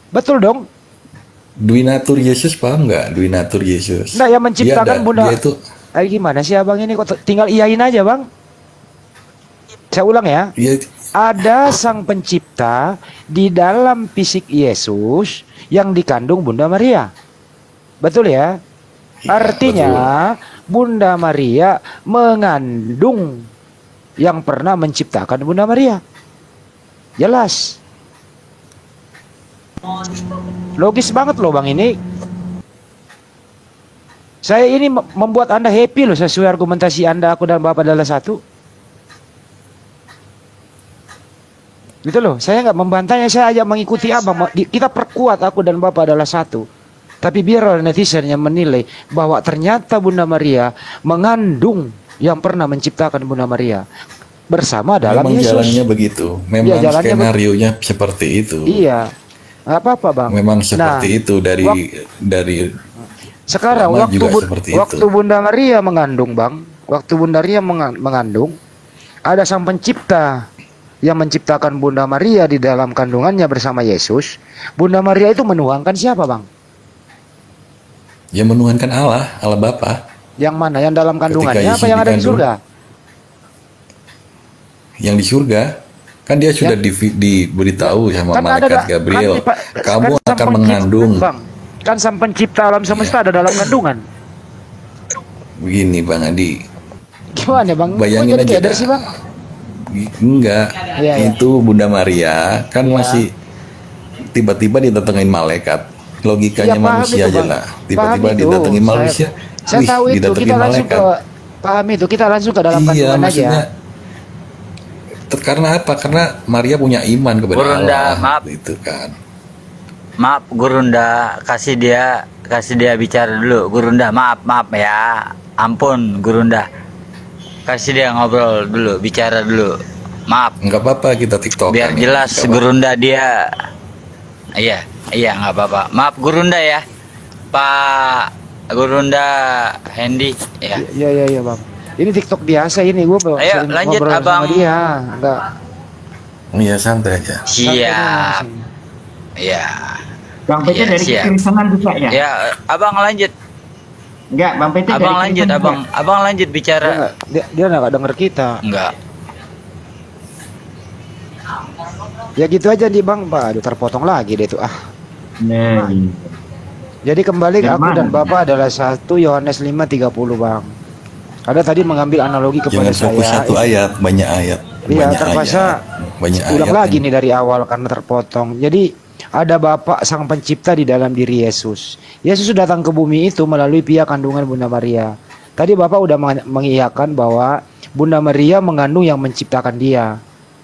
Betul dong? Dui natur Yesus paham nggak? Dui natur Yesus. Nah, yang menciptakan Bunda. Dia itu Gimana sih abang ini kok tinggal iyain aja, Bang? Saya ulang ya. Ada sang pencipta di dalam fisik Yesus yang dikandung Bunda Maria. Betul ya? Artinya Bunda Maria mengandung yang pernah menciptakan Bunda Maria. Jelas. Logis banget loh, Bang, ini. Saya ini membuat Anda happy loh sesuai argumentasi Anda, aku dan Bapak adalah satu. Gitu loh, saya nggak membantahnya, saya aja mengikuti Abang. Kita perkuat aku dan Bapak adalah satu. Tapi biar netizen yang menilai bahwa ternyata Bunda Maria mengandung yang pernah menciptakan Bunda Maria bersama dalam memang Yesus. jalannya begitu. Memang Iya, jalannya skenarionya seperti itu. Iya, nggak apa-apa, Bang. Memang seperti itu dari Sekarang lama juga seperti itu. waktu Bunda Maria mengandung, Bang, waktu Bunda Maria mengandung, ada sang pencipta yang menciptakan Bunda Maria di dalam kandungannya bersama Yesus. Bunda Maria itu menuangkan siapa, Bang? Ya menuhankan Allah, Allah Bapa. Yang mana? Yang dalam kandungannya Ketika apa Yesus yang ada di dikandung, surga? Yang di surga kan dia sudah diberitahu sama Kan ada malaikat Gabriel, kamu sang akan pencipta, mengandung. Bang. Kan sang pencipta alam semesta ada dalam kandungan. Begini, Bang Adi. Gimana, Bang? Bayangin Kok jadi aja keder dah. sih, Bang? Enggak, Iya, iya. itu Bunda Maria kan masih tiba-tiba didatengin malaikat. Logikanya Iya, paham manusia itu, aja Bang. lah. Paham Tiba-tiba itu. didatengin manusia. Saya Wih, tahu itu. didatengin Kita langsung malaikat. paham itu. Kita langsung ke dalam Iya, kandungan maksudnya aja. karena apa? Karena Maria punya iman kepada Gurunda, Allah. maaf. Itu kan. Maaf Gurunda, kasih dia bicara dulu. Gurunda, maaf ya. Ampun Gurunda. Kasih dia ngobrol dulu, bicara dulu. Maaf. Enggak apa-apa kita TikTok. Biar jelas Gurunda dia. Iya, nggak apa-apa. Maaf Gurunda ya. Pak Gurunda Hendy ya. Iya bang. Ini TikTok biasa ini, gue Ayo lanjut abang. sama dia. Enggak. Iya santai aja. Siap. Iya. Bang Peter Iya, dari siap. kekristenan juga ya? Ya, abang lanjut. Enggak, Bang Peter Abang dari lanjut, kekristenan abang. juga. Abang lanjut bicara. Dia nggak denger kita. Enggak. Ya gitu aja nih bang, Pak. Aduh, terpotong lagi deh tuh. Nah, Jadi kembali Yang aku mana? dan Bapak adalah 1 Yohanes 5:30 bang. Ada tadi mengambil analogi kepada Jangan fokus saya. satu ayat, banyak ayat. Iya, Banyak terpaksa ayat. Banyak ulang ayat lagi ini. nih dari awal karena terpotong. Jadi ada Bapa Sang Pencipta di dalam diri Yesus. Yesus datang ke bumi itu melalui pihak kandungan Bunda Maria. Tadi Bapak udah mengiyakan bahwa Bunda Maria mengandung yang menciptakan dia.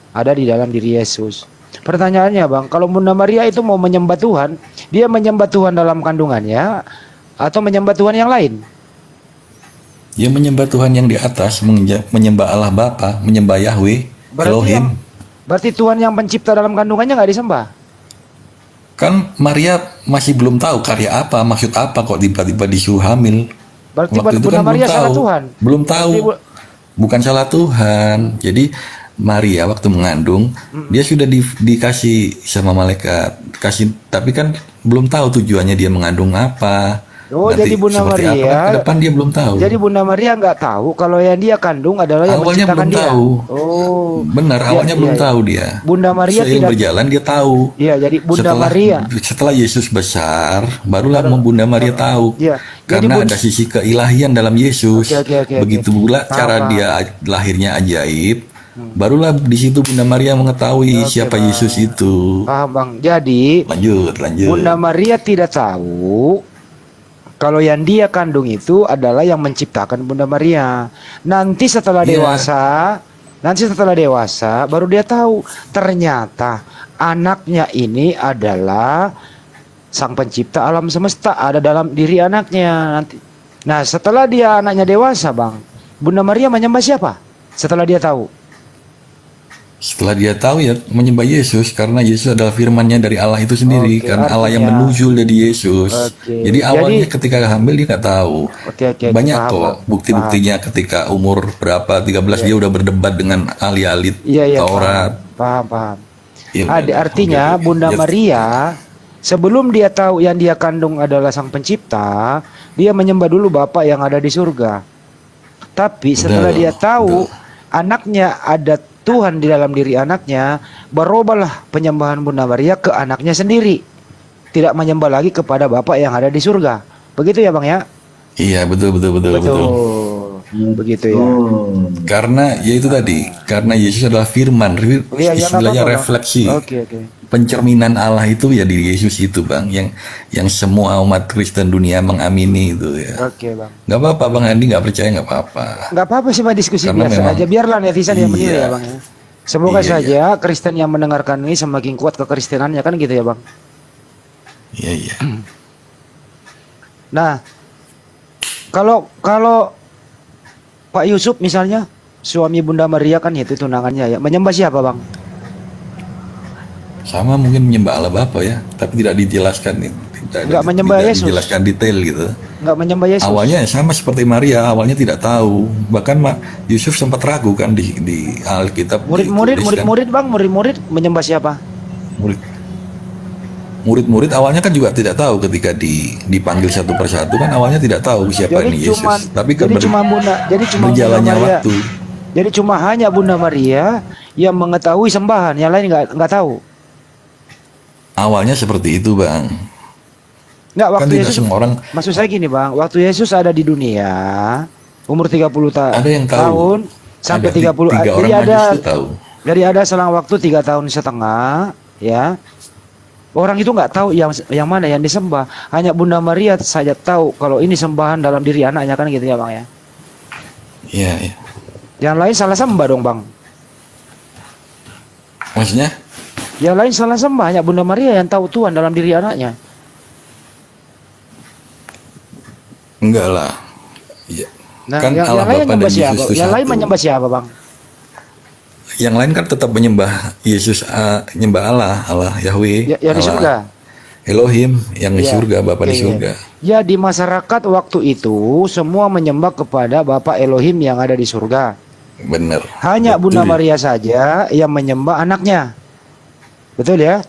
Ada di dalam diri Yesus. Pertanyaannya bang, kalau Bunda Maria itu mau menyembah Tuhan, dia menyembah Tuhan dalam kandungannya atau menyembah Tuhan yang lain? Dia menyembah Tuhan yang di atas, menyembah Allah Bapa, menyembah Yahweh, Elohim. Berarti Tuhan yang pencipta dalam kandungannya nggak disembah? Kan Maria masih belum tahu karya apa, maksud apa kok tiba-tiba disuruh hamil. Berarti Waktu itu Bunda kan Maria belum salah tahu. Tuhan? Belum tahu. Bukan salah Tuhan. Jadi Maria waktu mengandung, dia sudah dikasih sama malaikat, tapi kan belum tahu tujuannya dia mengandung apa. Oh, Nanti jadi Bunda seperti Maria apa, ke depan dia belum tahu. Jadi Bunda Maria nggak tahu kalau yang dia kandung adalah yang Awalnya menciptakan belum dia. tahu. Oh, Benar, awalnya belum tahu dia. Bunda Maria Seiring tidak. berjalan dia tahu. Iya, jadi Bunda Maria. Setelah Yesus besar, barulah Bunda Maria tahu. Iya. Jadi Karena ada sisi keilahian dalam Yesus. Oke. Begitu pula cara dia lahirnya ajaib. Barulah di situ Bunda Maria mengetahui siapa Yesus itu. Paham bang. Jadi Lanjut. Bunda Maria tidak tahu kalau yang dia kandung itu adalah yang menciptakan Bunda Maria. Nanti setelah dewasa, baru dia tahu ternyata anaknya ini adalah Sang Pencipta alam semesta, ada dalam diri anaknya. Nah, setelah dia anaknya dewasa, bang, Bunda Maria menyembah siapa? Setelah dia tahu. Setelah dia tahu ya menyembah Yesus karena Yesus adalah firman-Nya dari Allah itu sendiri, karena Allah yang menunjuk dari Yesus. Jadi awalnya ketika hamil dia nggak tahu. Banyak paham, kok bukti-buktinya ketika umur berapa 13 dia udah berdebat dengan ahli-ahli Taurat. Paham. Ya, Artinya Bunda Maria sebelum dia tahu yang dia kandung adalah Sang Pencipta, dia menyembah dulu Bapa yang ada di surga. Tapi setelah dia tahu anaknya ada Tuhan di dalam diri anaknya, berubahlah penyembahan Bunda Maria ke anaknya sendiri. Tidak menyembah lagi kepada Bapa yang ada di surga. Begitu ya Bang ya? Iya, betul. Begitu ya. Karena ya itu tadi, karena Yesus adalah firman, istilahnya refleksi. Pencerminan Allah itu ya di Yesus itu Bang, yang semua umat Kristen dunia mengamini itu ya. Oke Bang. Gak apa-apa Bang Andi nggak percaya nggak apa-apa. Nggak apa-apa sih Bang, diskusi Karena biasa memang- aja. Biarlah netizen yang menilai ya Bang ya. Semoga Iya, saja Kristen yang mendengarkan ini semakin kuat kekristenannya, kan gitu ya Bang. Iya. Nah, kalau Pak Yusuf misalnya suami Bunda Maria kan itu tunangannya ya, menyembah siapa Bang? Sama mungkin menyembah Allah Bapa ya, tapi tidak dijelaskan nih. Nggak menyembah Yesus. Dijelaskan detail gitu. Nggak menyembah Yesus. Awalnya sama seperti Maria, awalnya tidak tahu. Bahkan Yusuf sempat ragu kan di Alkitab. Murid-murid Bang, murid-murid menyembah siapa? Murid-murid awalnya kan juga tidak tahu ketika dipanggil satu persatu kan awalnya tidak tahu siapa ini Yesus. Tapi kan berjalannya waktu. Jadi cuma hanya Bunda Maria yang mengetahui sembahan, yang lain nggak tahu. Awalnya seperti itu Bang. Nggak, waktu Kan tidak Yesus, semua orang. maksud saya gini Bang, waktu Yesus ada di dunia umur 30 Ada yang tahu. tahun sampai Ada 30 tiga orang jadi ada Majus itu tahu. Jadi ada selang waktu 3 tahun setengah ya. Orang itu nggak tahu yang mana yang disembah. Hanya Bunda Maria saja tahu kalau ini sembahan dalam diri anaknya, kan gitu ya Bang ya. Iya. Yang lain salah sembah dong Bang. Maksudnya? Yang lain salah sembah, hanya Bunda Maria yang tahu Tuhan dalam diri anaknya. Enggak lah. Iya. Nah, Kan yang Allah lain Bapa dan menyembah siapa? Yesus itu Yang lain satu. menyembah siapa Bang? Yang lain kan tetap menyembah Yesus, menyembah Allah Yahweh. Yang di Allah. surga. Elohim yang di Iya. surga, Bapa di Iya. surga. Ya, di masyarakat waktu itu semua menyembah kepada Bapa Elohim yang ada di surga. Bener. Hanya Betul. Bunda Maria saja yang menyembah anaknya. Betul ya?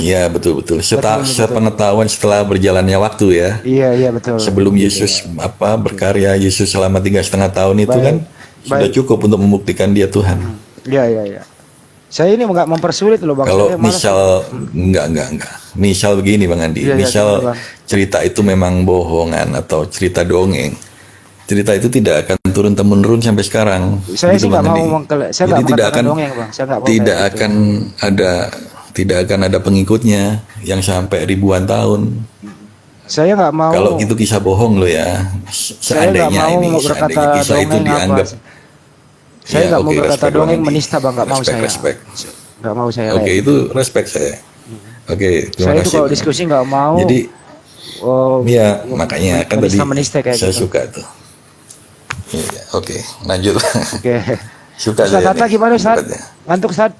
Iya betul. Betul. Sepengetahuan setelah berjalannya waktu ya. Iya, betul. Sebelum Yesus berkarya, Yesus selama 3,5 tahun itu Baik. kan sudah Baik. cukup untuk membuktikan dia Tuhan. Iya. Saya ini nggak mempersulit loh Bang. Kalau Saya malas- misal enggak. Misal begini Bang Andi, Iya, misal gimana, Bang? cerita itu memang bohongan atau cerita dongeng. Cerita itu tidak akan turun temurun sampai sekarang. Saya Gitu, sih nggak Bang mau Andi. saya Jadi nggak tidak mengatakan akan dongeng Bang. Saya nggak mau tidak kayak gitu. tidak akan ada pengikutnya yang sampai ribuan tahun. Saya nggak mau. Kalau itu kisah bohong lo ya. Saya nggak mau berkata seandainya kisah itu dongeng dianggap. Saya Ya, nggak mau oke, berkata respect, dongeng Bang Andi. menista Bang, nggak mau saya. Respect. Nggak mau saya. Oke, kayak itu respect saya. Oke, terima saya itu kasih. kalau Bang. diskusi nggak mau. Jadi oh, ya makanya kan tadi menista kayak saya gitu. suka tuh. Iya, oke, lanjut. Oke. Suka Ustaz saya. Tata nih, gimana Ustaz? tempatnya. Ngantuk Ustaz?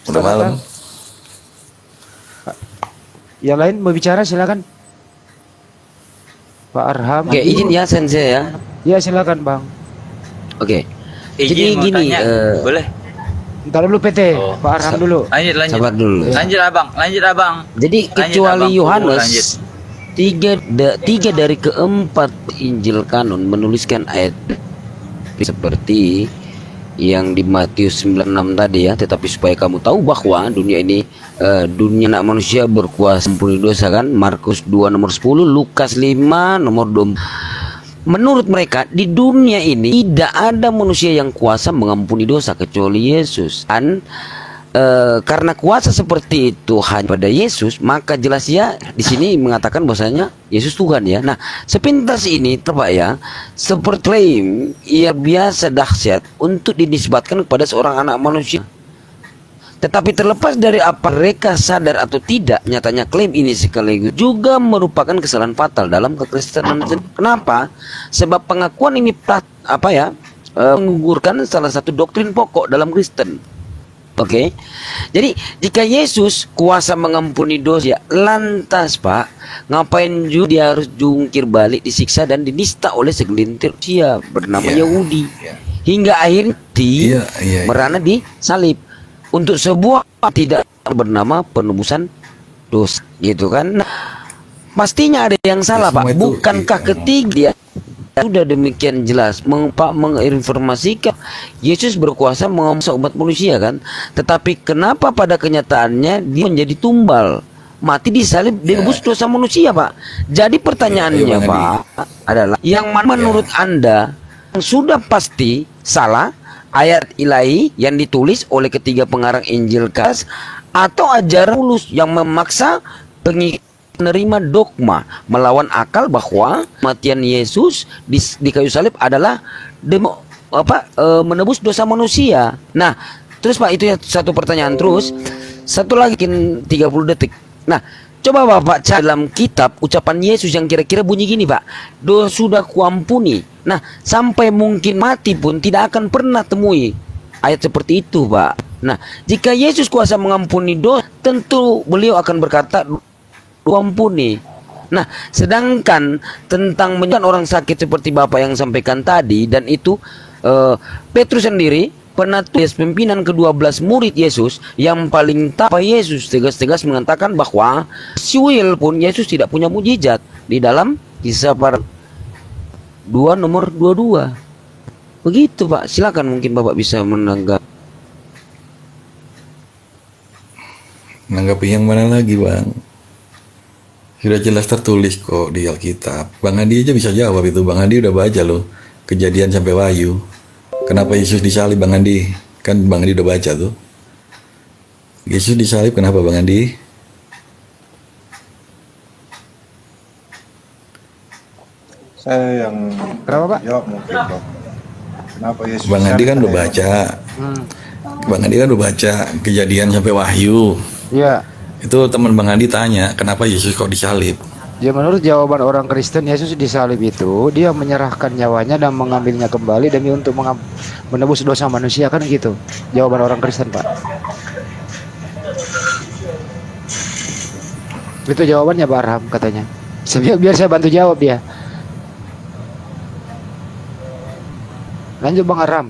Udah malam. Yang lain mau bicara silakan. Pak Arham. Oke, izin ya Sensei ya. Ya silakan Bang. Oke. Izin Jadi mau gini, tanya, boleh? Ntar dulu PT, Oh, Pak Arham dulu. Lanjut. sabar dulu. Lanjut abang. Jadi Lanjut, kecuali Abang. Yohanes Lanjut. tiga dari keempat Injil kanon menuliskan ayat seperti yang di Matius 96 tadi ya, tetapi supaya kamu tahu bahwa dunia ini dunia anak manusia berkuasa mengampuni dosa kan, Markus 2 nomor 10, Lukas 5 nomor 2. Menurut mereka di dunia ini tidak ada manusia yang kuasa mengampuni dosa kecuali Yesus. Dan karena kuasa seperti itu hanya pada Yesus, maka jelas ya di sini mengatakan bahwasanya Yesus Tuhan ya. Nah, sepintas ini terbak ya, seperti klaim ia biasa dahsyat untuk dinisbatkan kepada seorang anak manusia. Tetapi terlepas dari apa mereka sadar atau tidak, nyatanya klaim ini sekaligus juga merupakan kesalahan fatal dalam kekristenan. Kenapa? Sebab pengakuan ini menggugurkan salah satu doktrin pokok dalam Kristen. Oke. Jadi jika Yesus kuasa mengampuni dosa, lantas Pak, ngapain juga dia harus jungkir balik, disiksa dan dinista oleh segelintir manusia bernama Yahudi hingga akhirnya merana di salib untuk sebuah tidak bernama penebusan dosa, gitu kan? Nah, pastinya ada yang salah Pak. Bukankah ketiga sudah demikian jelas menginformasikan Yesus berkuasa mengampuni umat manusia kan? Tetapi kenapa pada kenyataannya dia menjadi tumbal, mati disalib, ditebus dosa manusia Pak? Jadi pertanyaannya Pak adalah yang mana menurut Anda yang sudah pasti salah, ayat ilahi yang ditulis oleh ketiga pengarang Injil Kas atau ajaran Paulus yang memaksa pengikut menerima dogma melawan akal bahwa kematian Yesus di kayu salib adalah menebus dosa manusia. Nah, terus Pak, itu satu pertanyaan. Terus satu lagi 30 detik. Nah, coba Bapak cari dalam kitab ucapan Yesus yang kira-kira bunyi gini Pak, dosa sudah kuampuni. Nah, sampai mungkin mati pun tidak akan pernah temui ayat seperti itu Pak. Nah, jika Yesus kuasa mengampuni dosa, tentu beliau akan berkata ampuni. Nah, sedangkan tentang menyembuhkan orang sakit seperti Bapak yang sampaikan tadi, dan itu Petrus sendiri pernah tulis pimpinan ke-12 murid Yesus yang paling tahu Yesus tegas-tegas mengatakan bahwa siwil pun Yesus tidak punya mujizat di dalam Kisah para 2 nomor 22. Begitu Pak, silakan mungkin Bapak bisa menanggapi yang mana lagi Bang? Sudah jelas tertulis kok di Alkitab. Bang Andi aja bisa jawab itu. Bang Andi udah baca loh Kejadian sampai Wahyu. Kenapa Yesus disalib Bang Andi? Kan Bang Andi udah baca tuh. Yesus disalib kenapa Bang Andi? Saya yang Kenapa Pak? jawab mungkin Bang. Kenapa Yesus Bang Andi kan udah disalib? baca. Bang Andi kan udah baca Kejadian sampai Wahyu. Iya. Itu teman Bang Andi tanya, kenapa Yesus kok disalib? Ya menurut jawaban orang Kristen, Yesus disalib itu dia menyerahkan nyawanya dan mengambilnya kembali demi untuk menebus dosa manusia, kan gitu jawaban orang Kristen Pak. Itu jawabannya Pak Arham katanya. Biar saya bantu jawab dia. Lanjut Bang Arham.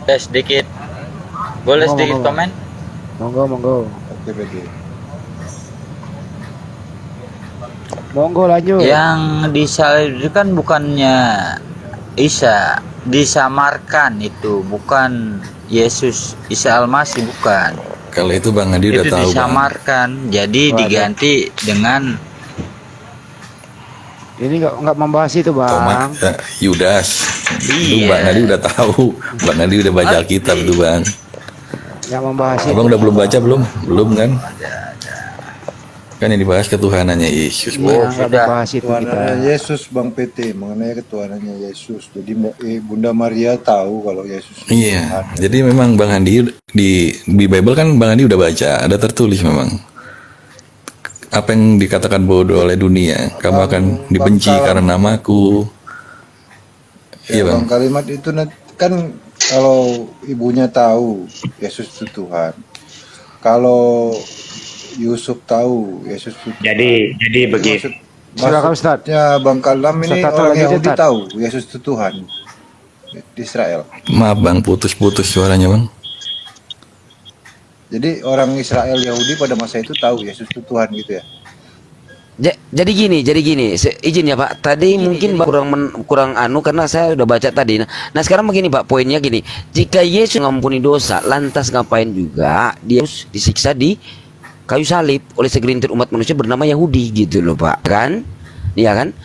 Sedikit. Boleh sedikit komen? Monggo. Oke, Bedi. Monggo lanjut. Yang disalib itu kan bukannya Isa, disamarkan itu, bukan Yesus, Isa Almasih, bukan. Kalau itu Bang Adi udah Itu tahu, Bang. disamarkan, jadi diganti dengan Ini nggak membahas itu Bang. Thomas, Yudas. Itu Iya. Bang Adi udah tahu. Bang Adi udah baca Alkitab tuh Bang. Nggak membahas itu. Abang udah belum baca belum? Belum kan? Kan yang dibahas ketuhanannya Yesus. Iya, nggak membahas itu kita. Ketuhanannya Yesus, Bang PT, mengenai ketuhanannya Yesus. Jadi Bunda Maria tahu kalau Yesus itu Iya. Tuhan. Jadi memang Bang Andi di Bible kan Bang Andi udah baca, ada tertulis memang. Apa yang dikatakan bodoh oleh dunia, kamu akan dibenci karena namaku. Iya Bang. Bang, kalimat itu kan kalau ibunya tahu Yesus itu Tuhan. Kalau Yusuf tahu Yesus itu Tuhan. Jadi begitu. Silakan Ustaz. Maksudnya Bang Kalam ini Ustaz, orang lanjut, Yahudi Ustaz. tahu Yesus itu Tuhan di Israel. Maaf Bang, putus-putus suaranya Bang. Jadi orang Israel Yahudi pada masa itu tahu Yesus itu Tuhan gitu ya. Jadi gini, izin ya Pak. Tadi mungkin kurang anu karena saya udah baca tadi. Nah sekarang begini Pak, poinnya gini. Jika Yesus mengampuni dosa, lantas ngapain juga dia harus disiksa di kayu salib oleh segelintir umat manusia bernama Yahudi gitu loh Pak, kan? Iya kan?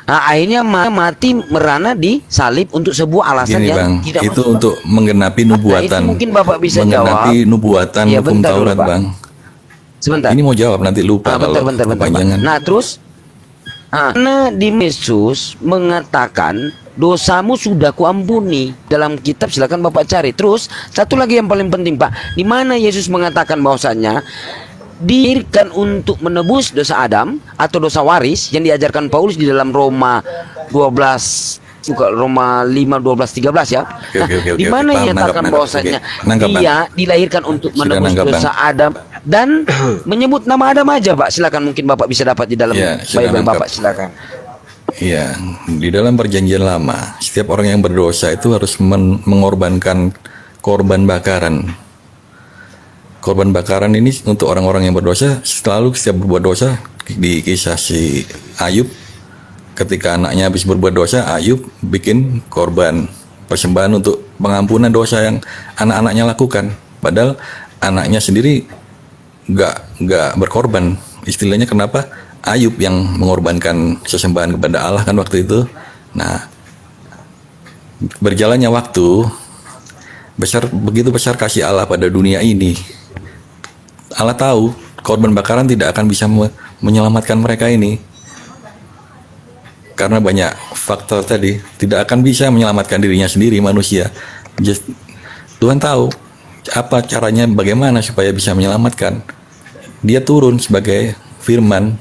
Nah, akhirnya mati merana di salib untuk sebuah alasan Gini yang Bang, tidak itu masuk. untuk menggenapi nubuatan. Itu mungkin Bapak bisa menggenapi jawab. nubuatan Iya, hukum bentar dulu, Taurat Pak. Bang. Sebentar. Ini mau jawab nanti lupa bentar, kalau Pak. kepanjangan. Nah terus, karena di Yesus mengatakan dosamu sudah kuampuni. Dalam kitab silakan Bapak cari. Terus satu lagi yang paling penting Pak, di mana Yesus mengatakan bahwasanya dilahirkan untuk menebus dosa Adam atau dosa waris yang diajarkan Paulus di dalam Roma 12 Roma 5 12 13 ya. Di mana Paham, nyatakan nangkap, bahwasanya oke. Nangkap, Bang. dia dilahirkan untuk Sudah menebus nangkap, dosa Bang. Adam dan menyebut nama Adam aja Pak. Silakan mungkin Bapak bisa dapat di dalam Ya, sudah Bible nangkap. Bapak silakan. Iya, di dalam perjanjian lama, setiap orang yang berdosa itu harus mengorbankan korban bakaran. Korban bakaran ini untuk orang-orang yang berdosa, selalu setiap berbuat dosa, di kisah si Ayub, ketika anaknya habis berbuat dosa, Ayub bikin korban persembahan untuk pengampunan dosa yang anak-anaknya lakukan. Padahal anaknya sendiri nggak berkorban. Istilahnya kenapa? Ayub yang mengorbankan sesembahan kepada Allah kan waktu itu. Nah, berjalannya waktu, begitu besar kasih Allah pada dunia ini. Allah tahu korban bakaran tidak akan bisa menyelamatkan mereka ini. Karena banyak faktor tadi, tidak akan bisa menyelamatkan dirinya sendiri manusia. Tuhan tahu apa caranya, bagaimana supaya bisa menyelamatkan. Dia turun sebagai firman.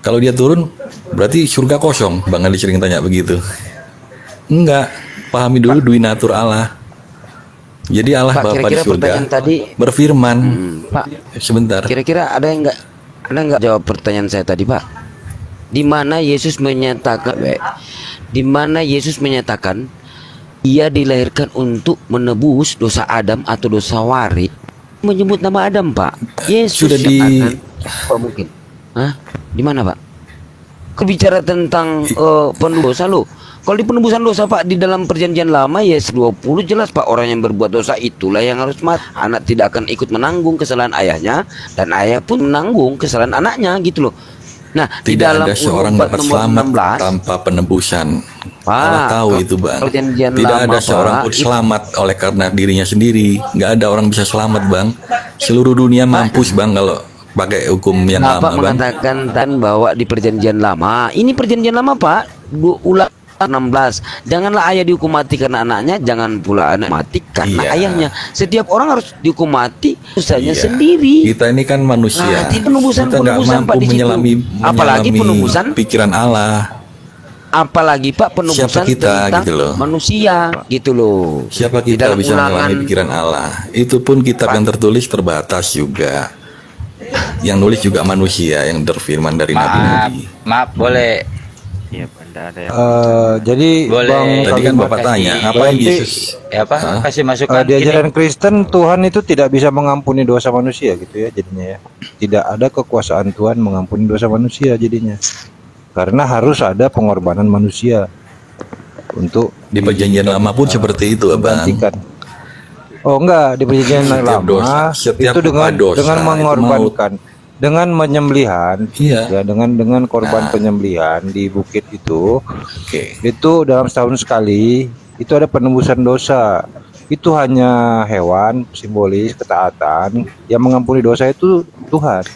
Kalau dia turun, berarti surga kosong. Bang Ali sering tanya begitu. Enggak, pahami dulu duinatur Allah. Jadi Allah Pak, Bapa di kira-kira surga pertanyaan tadi berfirman. Pak, sebentar. kira-kira ada yang nggak jawab pertanyaan saya tadi Pak? Di mana Yesus menyatakan ia dilahirkan untuk menebus dosa Adam atau dosa waris, menyebut nama Adam Pak. Yesus Sudah yang akan apa mungkin? Hah? Di mana Pak? Kebicara tentang penubusan dosa lo. Kalau di penebusan dosa Pak di dalam perjanjian lama ya 20 jelas Pak, orang yang berbuat dosa itulah yang harus mati. Anak tidak akan ikut menanggung kesalahan ayahnya dan ayah pun menanggung kesalahan anaknya gitu loh. Nah, di Tidak dalam ada seorang Urubat dapat nomor selamat 16, tanpa penebusan. Pak, Allah tahu itu Bang. perjanjian Tidak lama, ada seorang Pak, pun selamat oleh karena dirinya sendiri. Nggak ada orang bisa selamat Bang. Seluruh dunia mampus Bang kalau pakai hukum yang Bapak lama Bang. mengatakan bahwa di perjanjian lama, ini perjanjian lama Pak, ulang 16. Janganlah ayah dihukum mati karena anaknya, jangan pula anak mati karena Iya. ayahnya. Setiap orang harus dihukum mati dosanya Iya. sendiri. Kita ini kan manusia. Nah, penebusan Kita nggak mampu Pak di situ. menyelami Apalagi penebusan pikiran Allah. apalagi Pak penebusan Siapa kita tentang gitu loh. manusia gitu loh. Siapa Di kita dalam bisa ulangan mengalami pikiran Allah? Itu pun kitab yang tertulis terbatas juga. Yang nulis juga manusia yang berfirman dari nabi-nabi. Maaf, boleh. Iya, Banda ada yang Jadi Boleh. Bang Tadi kan Bapak tanya, apa yang berarti, Yesus? Ya apa? Hah? Kasih masukan di ajaran Kristen Tuhan itu tidak bisa mengampuni dosa manusia gitu ya jadinya ya. Tidak ada kekuasaan Tuhan mengampuni dosa manusia jadinya. Karena harus ada pengorbanan manusia untuk Di perjanjian lama pun seperti itu, Abang. gantikan. Oh enggak, di perjanjian Setiap lama dosa, setiap itu dengan dosa, dengan itu mengorbankan, dengan menyembelihan, Iya. ya dengan korban Nah. penyembelihan di bukit itu, Oke. itu dalam setahun sekali itu ada penebusan dosa. Itu hanya hewan simbolis ketaatan, yang mengampuni dosa itu Tuhan.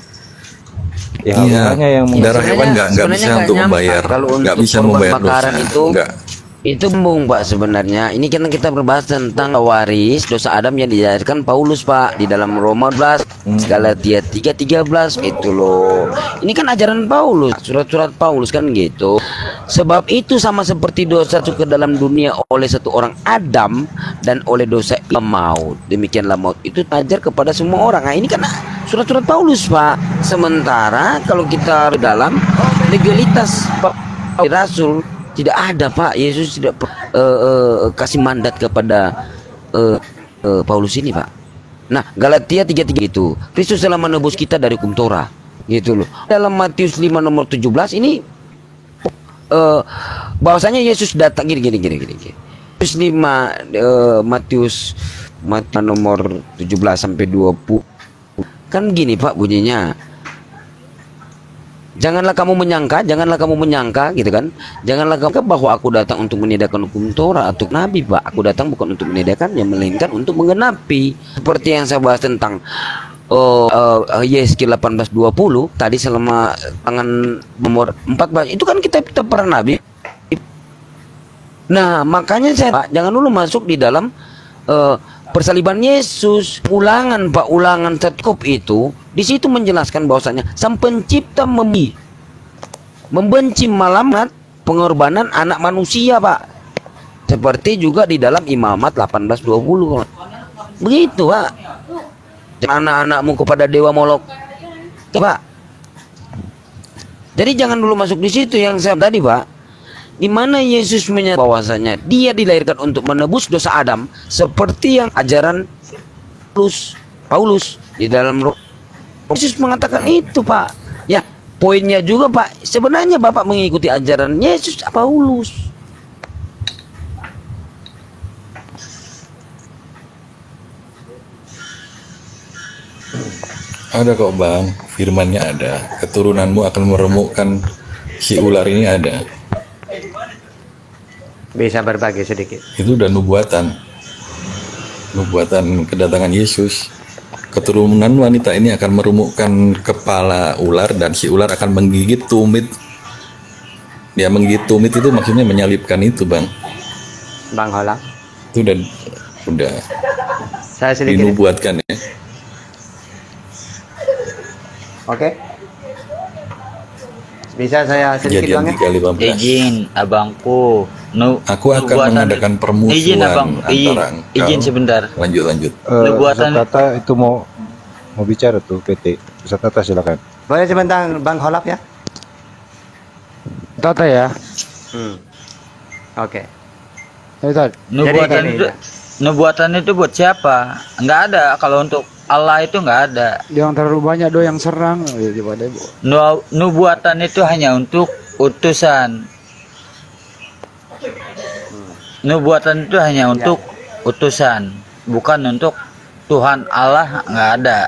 Ya Iya, hanya yang darah hewan nggak sebenarnya bisa nggak untuk nyampe. membayar, Kalau nggak untuk bisa korban membayar dosa, bakaran itu, nggak. itu bung Pak sebenarnya. Ini kan kita berbahas tentang waris dosa Adam yang diajarkan Paulus Pak di dalam Roma 12, Galatia 3:13 itu loh. Ini kan ajaran Paulus, surat-surat Paulus kan gitu. Sebab itu sama seperti dosa masuk ke dalam dunia oleh satu orang Adam dan oleh dosa maut. Demikianlah maut itu ajar kepada semua orang. Nah, ini kan surat-surat Paulus Pak. Sementara kalau kita dalam legalitas Pak Rasul tidak ada Pak. Yesus tidak kasih mandat kepada Paulus ini Pak. Nah Galatia 3:3 itu Kristus telah menebus kita dari hukum Torah gitu loh. Dalam Matius 5 nomor 17 ini bahwasanya Yesus datang gini. Matius 5 Matius nomor 17 sampai 20 kan gini Pak bunyinya. Janganlah kamu menyangka gitu kan. Janganlah kamu bahwa aku datang untuk meniadakan hukum Torah atau nabi Pak. Aku datang bukan untuk meniadakan, yang melainkan untuk menggenapi. Seperti yang saya bahas tentang Yesaya 18:20 tadi selama tangan nomor 14 itu kan kita para nabi. Nah, makanya saya Pak, jangan dulu masuk di dalam persaliban Yesus. Ulangan Setkop itu di situ menjelaskan bahwasanya sang pencipta membenci malamat pengorbanan anak manusia Pak. Seperti juga di dalam Imamat 18:20. Begitu Pak. Anak-anakmu kepada dewa Molok Pak. Jadi jangan dulu masuk di situ yang saya tadi Pak. Di mana Yesus menyatakan bahwasanya dia dilahirkan untuk menebus dosa Adam seperti yang ajaran Paulus di dalam Yesus mengatakan itu Pak. Ya, poinnya juga Pak, sebenarnya Bapak mengikuti ajaran Yesus Paulus. Ada kok Bang, firmannya ada. Keturunanmu akan meremukkan si ular ini ada. Bisa berbagi sedikit. Itu udah nubuatan kedatangan Yesus. Keturunan wanita ini akan meremukkan kepala ular dan si ular akan menggigit tumit. Dia menggigit tumit itu maksudnya menyalibkan itu Bang. Bang Hola. Itu udah Saya sedikit. dinubuatkan ya. Oke. Bisa saya sedikit Bang ya? Izin abangku. Aku akan mengadakan permusuhan izin abang, antara izin sebentar. Lanjut. Ustaz Tata itu mau bicara tuh PT. Ustaz Tata silakan. Boleh sebentar Bang Holap ya? Tata ya. Oke. Nubuatan itu buat siapa? Nggak ada. Kalau untuk Allah itu nggak ada. Jangan terlalu banyak yang serang. Nubuatan itu hanya untuk utusan. Nubuatan itu hanya untuk utusan, bukan untuk Tuhan Allah, nggak ada.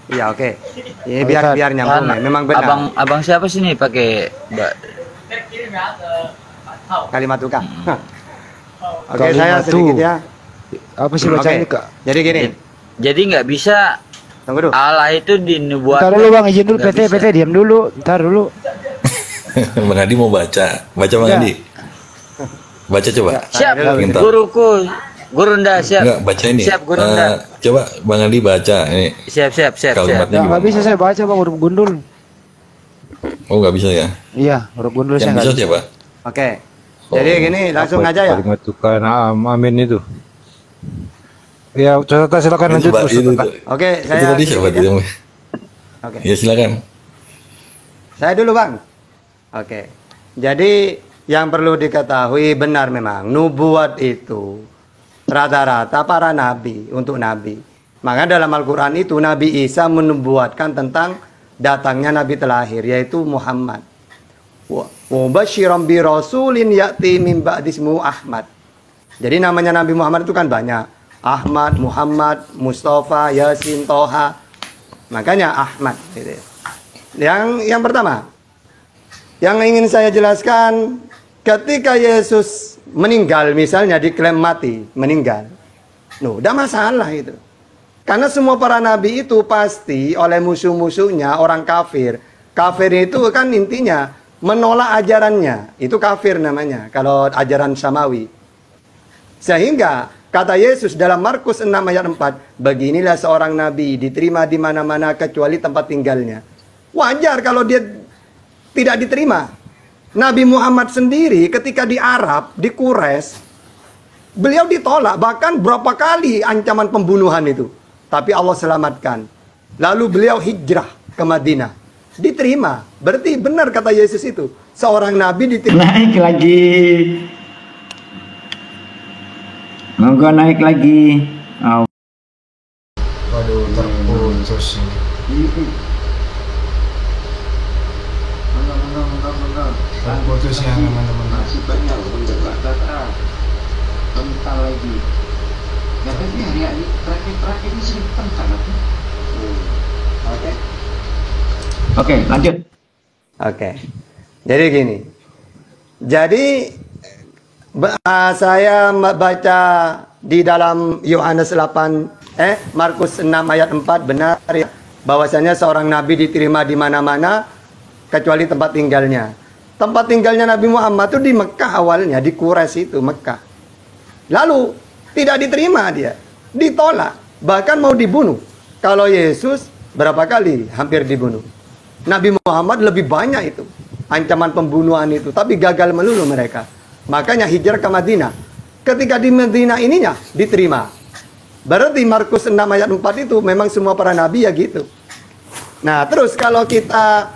Iya oke. Ini biar nyambung ya. Memang benar. Abang siapa sih nih pakai kalimat tukang. Oke, saya sedikit ya. Apa sih bacanya Kak? Jadi gini. Jadi nggak bisa. Tunggu dulu. Allah itu dinubuatkan. Ntar dulu Bang, izin dulu PT diam dulu. Ntar dulu. Bang Adi mau baca Bang Adi. Baca coba. Siap, guruku. Gurunda siap. Enggak, baca ini. Siap, Gurunda. Coba Bang Adi baca ini. Siap. Kalimatnya Nggak bisa saya baca Bang, udah gundul. Oh, nggak bisa ya? Iya, huruf gundul Yang saya bisa nggak bisa. siapa? Oke. Jadi gini, langsung Apa aja ya. kalimat Tuhan, amin itu. Ya, Ustaz silakan lanjut. Itu, Ustaz. Oke, itu saya tadi siapa sedikit ya. tadi? Oke. Ya silakan. Saya dulu, Bang. Oke. Jadi yang perlu diketahui benar memang nubuat itu rata-rata para nabi untuk nabi. Maka dalam Al-Qur'an itu Nabi Isa menubuatkan tentang datangnya nabi terakhir yaitu Muhammad. Wa basyiran bi rasulin ya'ti min ba'di ismuhu Ahmad. Jadi namanya Nabi Muhammad itu kan banyak. Ahmad, Muhammad, Mustafa, Yasin, Toha. Makanya Ahmad gitu. Yang pertama, yang ingin saya jelaskan, ketika Yesus meninggal misalnya diklaim mati, meninggal. Loh, udah masalah itu. Karena semua para nabi itu pasti oleh musuh-musuhnya orang kafir. Kafir itu kan intinya menolak ajarannya. Itu kafir namanya kalau ajaran samawi. Sehingga kata Yesus dalam Markus 6 ayat 4, beginilah seorang nabi diterima di mana-mana kecuali tempat tinggalnya. Wajar kalau dia tidak diterima. Nabi Muhammad sendiri ketika di Arab, di Quraisy, beliau ditolak. Bahkan berapa kali ancaman pembunuhan itu. Tapi Allah selamatkan. Lalu beliau hijrah ke Madinah. Diterima. Berarti benar kata Yesus itu. Seorang nabi diterima. Naik lagi. Monggo naik lagi. Oh. Waduh, terputus. Terputus ya teman-teman. Masih banyak penjelasan. Bentar lagi. Katanya hari-hari terakhir ini sering bentar lagi. Oke, lanjut. Oke. Jadi gini. Jadi saya baca di dalam Yohanes 8 Markus 6 ayat 4 benar ya, bahwasanya seorang nabi diterima di mana-mana kecuali tempat tinggalnya. Tempat tinggalnya Nabi Muhammad itu di Mekah awalnya, di Quraisy itu Mekah. Lalu tidak diterima dia, ditolak, bahkan mau dibunuh. Kalau Yesus berapa kali hampir dibunuh. Nabi Muhammad lebih banyak itu ancaman pembunuhan itu, tapi gagal melulu mereka. Makanya hijrah ke Madinah. Ketika di Madinah ininya diterima. Berarti Markus 6 ayat 4 itu memang semua para nabi ya gitu. Nah, terus kalau kita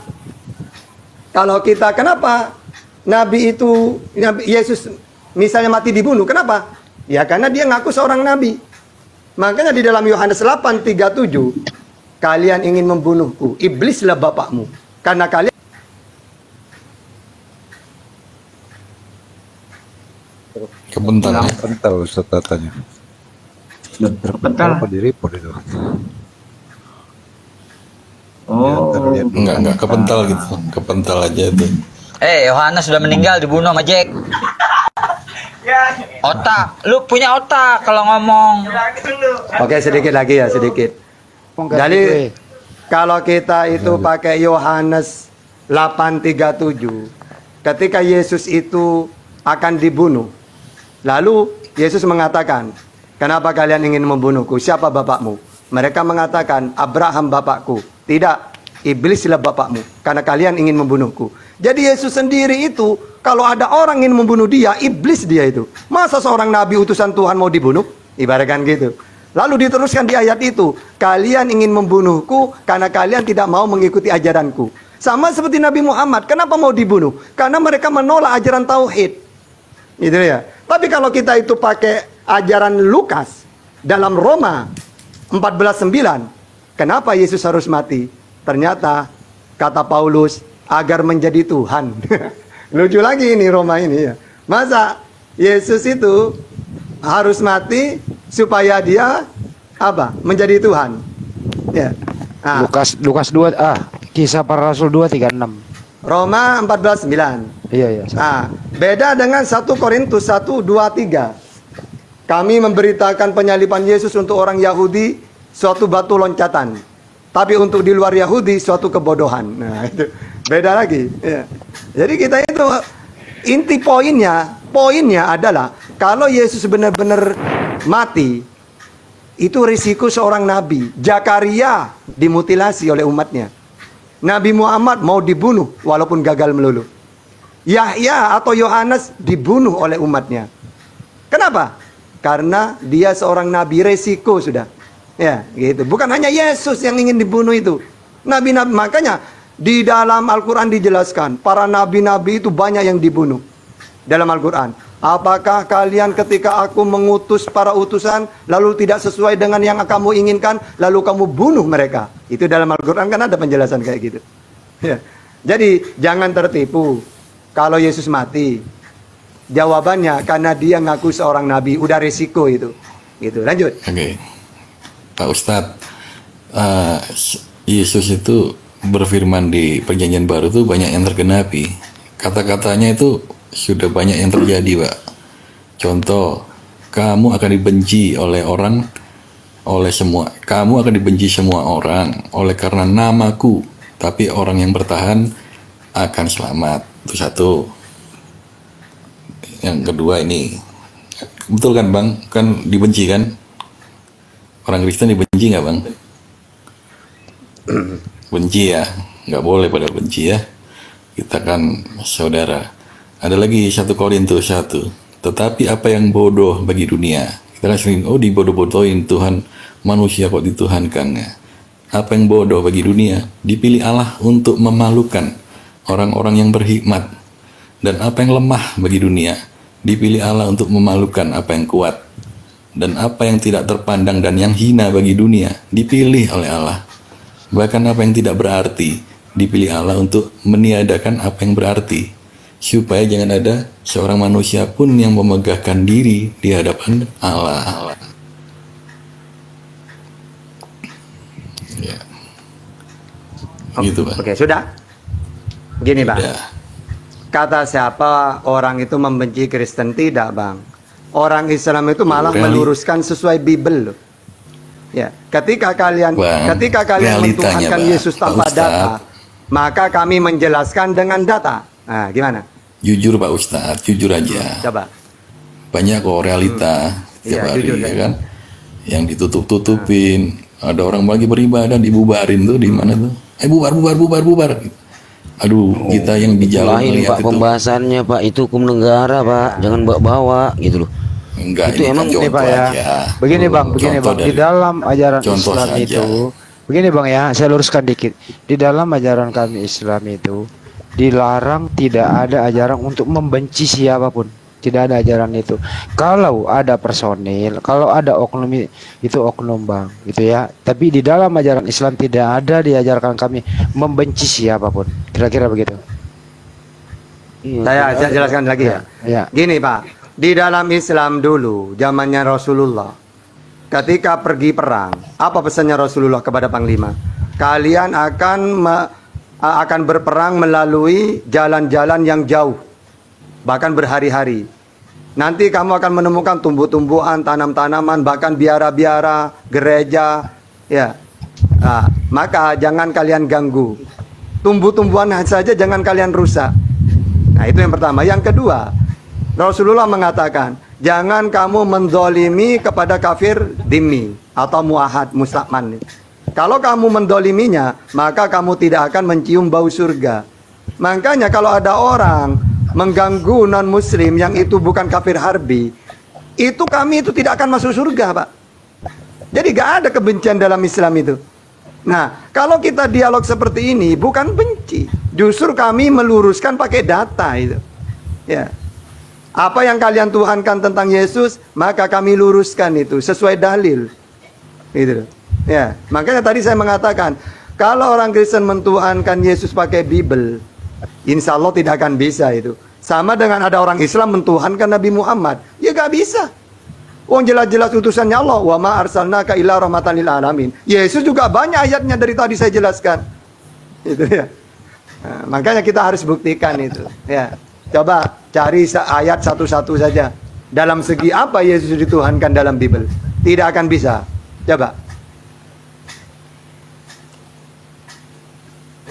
kenapa nabi itu Yesus misalnya mati dibunuh, kenapa? Ya karena dia ngaku seorang nabi. Makanya di dalam Yohanes 8:37, kalian ingin membunuhku, iblislah bapakmu. Karena kalian Kepental Ustaz katanya. Kepental. Apa di report itu? Oh, Enggak kepental gitu. Kepental aja itu. Yohanes sudah meninggal dibunuh sama Jack. Otak, lu punya otak kalau ngomong. Oke, sedikit lagi ya, sedikit. Jadi kalau kita itu pakai Yohanes 8:37, ketika Yesus itu akan dibunuh, lalu Yesus mengatakan, kenapa kalian ingin membunuhku? Siapa bapakmu? Mereka mengatakan, Abraham bapakku. Tidak, iblislah bapakmu, karena kalian ingin membunuhku. Jadi Yesus sendiri itu, kalau ada orang ingin membunuh dia, iblis dia itu. Masa seorang nabi utusan Tuhan mau dibunuh? Ibaratkan gitu. Lalu diteruskan di ayat itu, kalian ingin membunuhku karena kalian tidak mau mengikuti ajaranku. Sama seperti Nabi Muhammad, kenapa mau dibunuh? Karena mereka menolak ajaran tauhid. Gitu ya. Tapi kalau kita itu pakai ajaran Lukas dalam Roma 14:9, kenapa Yesus harus mati? Ternyata kata Paulus, agar menjadi Tuhan. Lucu lagi ini Roma ini ya. Masa Yesus itu harus mati supaya dia apa? Menjadi Tuhan. Ya. Nah, Lukas 2 Kisah Para Rasul 2:36. Roma 14:9. Iya. Nah, beda dengan 1 Korintus 1:2-3. Kami memberitakan penyaliban Yesus untuk orang Yahudi suatu batu loncatan, tapi untuk di luar Yahudi suatu kebodohan. Nah, itu beda lagi. Ya. Jadi kita itu inti poinnya adalah kalau Yesus benar-benar mati, itu risiko seorang nabi. Zakaria dimutilasi oleh umatnya. Nabi Muhammad mau dibunuh walaupun gagal melulu. Yahya atau Yohanes dibunuh oleh umatnya. Kenapa? Karena dia seorang nabi, resiko sudah. Ya, gitu. Bukan hanya Yesus yang ingin dibunuh itu. Nabi-nabi, makanya di dalam Al-Quran dijelaskan, para nabi-nabi itu banyak yang dibunuh. Dalam Al-Quran. Apakah kalian ketika aku mengutus para utusan, lalu tidak sesuai dengan yang kamu inginkan, lalu kamu bunuh mereka? Itu dalam Al-Quran kan ada penjelasan kayak gitu. Ya. Jadi, jangan tertipu. Kalau Yesus mati, jawabannya karena dia ngaku seorang nabi, udah resiko itu. Gitu, lanjut. Oke. Pak Ustadz, Yesus itu berfirman di Perjanjian Baru itu banyak yang tergenapi. Kata-katanya itu sudah banyak yang terjadi, Pak. Contoh, kamu akan dibenci oleh orang, oleh semua. Kamu akan dibenci semua orang oleh karena namaku, tapi orang yang bertahan akan selamat. Itu satu. Yang kedua ini, betul kan Bang? Kan dibenci kan? Orang Kristen dibenci nggak Bang? Benci ya, nggak boleh pada benci ya. Kita kan saudara. Ada lagi 1 Korintus 1. Tetapi apa yang bodoh bagi dunia? Kita kan sering, dibodoh-bodohin Tuhan, manusia kok dituhankan ya. Apa yang bodoh bagi dunia? Dipilih Allah untuk memalukan orang-orang yang berhikmat. Dan apa yang lemah bagi dunia? Dipilih Allah untuk memalukan apa yang kuat. Dan apa yang tidak terpandang dan yang hina bagi dunia dipilih oleh Allah. Bahkan apa yang tidak berarti dipilih Allah untuk meniadakan apa yang berarti, supaya jangan ada seorang manusia pun yang memegahkan diri di hadapan Allah. Ya. Gitu, Pak. Oke, sudah? Gini, Bang. Kata siapa orang itu membenci Kristen? Tidak, Bang. Orang Islam itu malah meluruskan sesuai Bible loh. Ya, ketika kalian mentuhankan Yesus tanpa data, maka kami menjelaskan dengan data. Nah, gimana? Jujur Pak Ustadz, jujur aja. Coba. Banyak kok realita tiap hari jujur, ya kan, yang ditutup-tutupin. Ada orang lagi beribadah dibubarin tuh di mana tuh? Bubar. Aduh, kita yang di jalan lain Pak, pembahasannya Pak, itu hukum negara Pak, jangan bawa-bawa gitu loh. Enggak, itu emang ini Pak ya. Begini Bang, di dalam ajaran Islam saja. itu, begini Bang ya, saya luruskan dikit. Di dalam ajaran kami Islam itu dilarang, tidak ada ajaran untuk membenci siapapun. Tidak ada ajaran itu. Kalau ada personil, kalau ada oknum, itu oknum Bang, gitu ya. Tapi di dalam ajaran Islam tidak ada diajarkan kami membenci siapapun. Kira-kira begitu. Saya jelaskan lagi ya. Gini Pak, di dalam Islam dulu, zamannya Rasulullah, ketika pergi perang, apa pesannya Rasulullah kepada Panglima? Kalian akan berperang melalui jalan-jalan yang jauh, bahkan berhari-hari. Nanti kamu akan menemukan tumbuh-tumbuhan, tanam-tanaman, bahkan biara-biara, gereja, ya. Nah, maka jangan kalian ganggu. Tumbuh-tumbuhan saja jangan kalian rusak. Nah, itu yang pertama. Yang kedua, Rasulullah mengatakan, jangan kamu menzolimi kepada kafir dhimmi atau muahad, mustakman. Kalau kamu mendoliminya, maka kamu tidak akan mencium bau surga. Makanya kalau ada orang mengganggu non-muslim yang itu bukan kafir harbi, itu kami itu tidak akan masuk surga, Pak. Jadi gak ada kebencian dalam Islam itu. Nah, kalau kita dialog seperti ini, bukan benci. Justru kami meluruskan pakai data itu. Ya. Apa yang kalian tuhankan tentang Yesus, maka kami luruskan itu sesuai dalil. Gitu. Ya, makanya tadi saya mengatakan, kalau orang Kristen mentuhankan Yesus pakai Bible, insya Allah tidak akan bisa itu. Sama dengan ada orang Islam mentuhankan Nabi Muhammad, ya gak bisa. Wong jelas-jelas utusannya Allah, wa ma arsalnaka illa rahmatan lil alamin. Yesus juga banyak ayatnya dari tadi saya jelaskan. Itu ya. Nah, makanya kita harus buktikan itu. Ya, coba cari ayat satu-satu saja. Dalam segi apa Yesus dituhankan dalam Bible? Tidak akan bisa. Coba.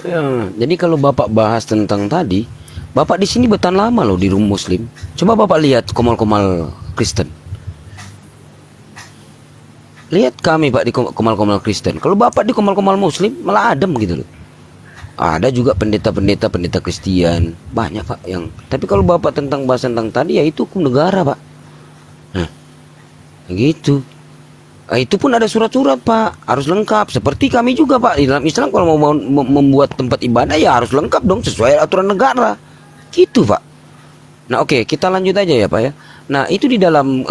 Ya, jadi kalau Bapak bahas tentang tadi, Bapak di sini bertahan lama loh di rumah Muslim. Coba Bapak lihat komal-komal Kristen. Lihat kami Pak di komal-komal Kristen. Kalau Bapak di komal-komal Muslim malah adem gitu loh. Ada juga pendeta Kristen, banyak Pak yang. Tapi kalau Bapak bahas tentang tadi ya itu hukum negara Pak. Nah, gitu. Itu pun ada surat-surat Pak, harus lengkap. Seperti kami juga Pak di dalam Islam kalau mau membuat tempat ibadah ya harus lengkap dong sesuai aturan negara. Gitu Pak. Nah oke, kita lanjut aja ya Pak ya. Nah itu di dalam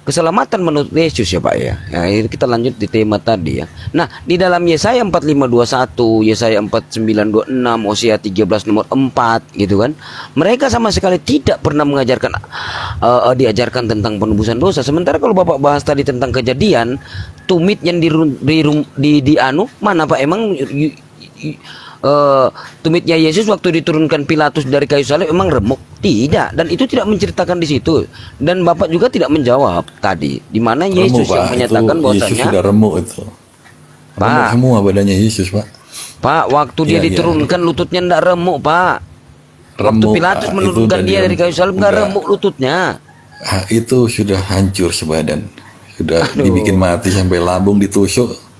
keselamatan menurut Yesus ya Pak ya. Nah itu kita lanjut di tema tadi ya. Nah di dalam Yesaya 45:21, Yesaya 49:26, Hosea 13 nomor 4 gitu kan. Mereka sama sekali tidak pernah diajarkan tentang penebusan dosa. Sementara kalau Bapak bahas tadi tentang Kejadian, tumit yang di anu mana Pak emang tumitnya Yesus waktu diturunkan Pilatus dari kayu salib emang remuk? Tidak, dan itu tidak menceritakan di situ. Dan Bapak juga tidak menjawab tadi di mana Yesus yang menyatakan bahwasanya Yesus sudah remuk itu. Remuk semua badannya Yesus, Pak. Pak, waktu dia diturunkan lututnya enggak remuk, Pak. Waktu Pilatus menurunkan dia dari kayu salib enggak remuk lututnya. Itu sudah hancur sebadan. Sudah dibikin mati sampai lambung ditusuk.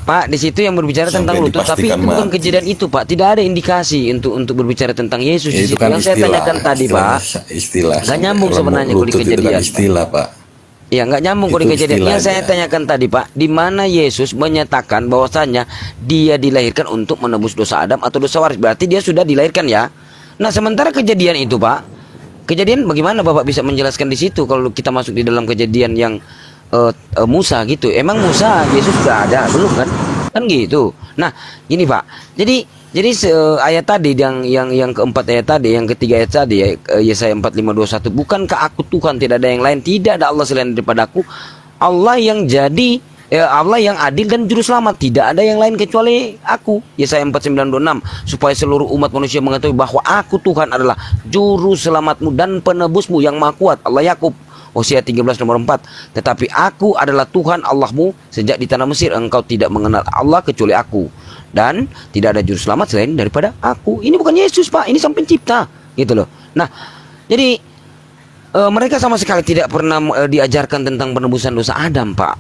Pak, di situ yang berbicara tentang lutut, tapi itu bukan kejadian itu, Pak. Tidak ada indikasi untuk berbicara tentang Yesus di situ. Kan yang saya tanyakan tadi, Pak. Istilah. Nggak nyambung sebenarnya kalau di Kejadian. Istilah, Pak. Ya, nggak nyambung kalau di Kejadian. Yang saya tanyakan tadi, Pak, di mana Yesus menyatakan bahwasanya dia dilahirkan untuk menebus dosa Adam atau dosa waris. Berarti dia sudah dilahirkan ya. Nah, sementara Kejadian itu, Pak. Kejadian bagaimana Bapak bisa menjelaskan di situ kalau kita masuk di dalam Kejadian yang Musa gitu. Emang Musa Yesus sudah ada belum kan gitu. Nah gini Pak, jadi ayat tadi yang keempat ayat tadi, yang ketiga ayat tadi ya, Yesaya 45:21, bukankah aku Tuhan, tidak ada yang lain, tidak ada Allah selain daripada aku, Allah yang jadi Allah yang adil dan juru selamat, tidak ada yang lain kecuali aku. Yesaya 49:26, supaya seluruh umat manusia mengetahui bahwa aku Tuhan adalah juru selamatmu dan penebusmu yang maha kuat. Allah Yakub. Hosea 13 nomor 4, tetapi aku adalah Tuhan Allahmu, sejak di tanah Mesir engkau tidak mengenal Allah kecuali aku, dan tidak ada juru selamat selain daripada aku. Ini bukan Yesus Pak, ini sang pencipta gitu loh. Nah jadi mereka sama sekali tidak pernah diajarkan tentang penebusan dosa Adam Pak,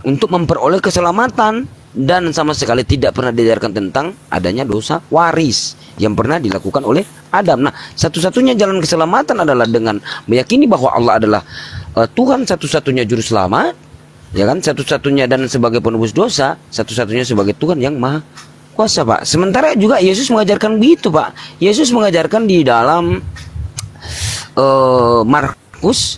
untuk memperoleh keselamatan, dan sama sekali tidak pernah diajarkan tentang adanya dosa waris yang pernah dilakukan oleh Adam. Nah satu-satunya jalan keselamatan adalah dengan meyakini bahwa Allah adalah Tuhan satu-satunya juru selamat, ya kan, satu-satunya, dan sebagai penebus dosa, satu-satunya sebagai Tuhan yang maha kuasa Pak. Sementara juga Yesus mengajarkan begitu Pak. Yesus mengajarkan di dalam Markus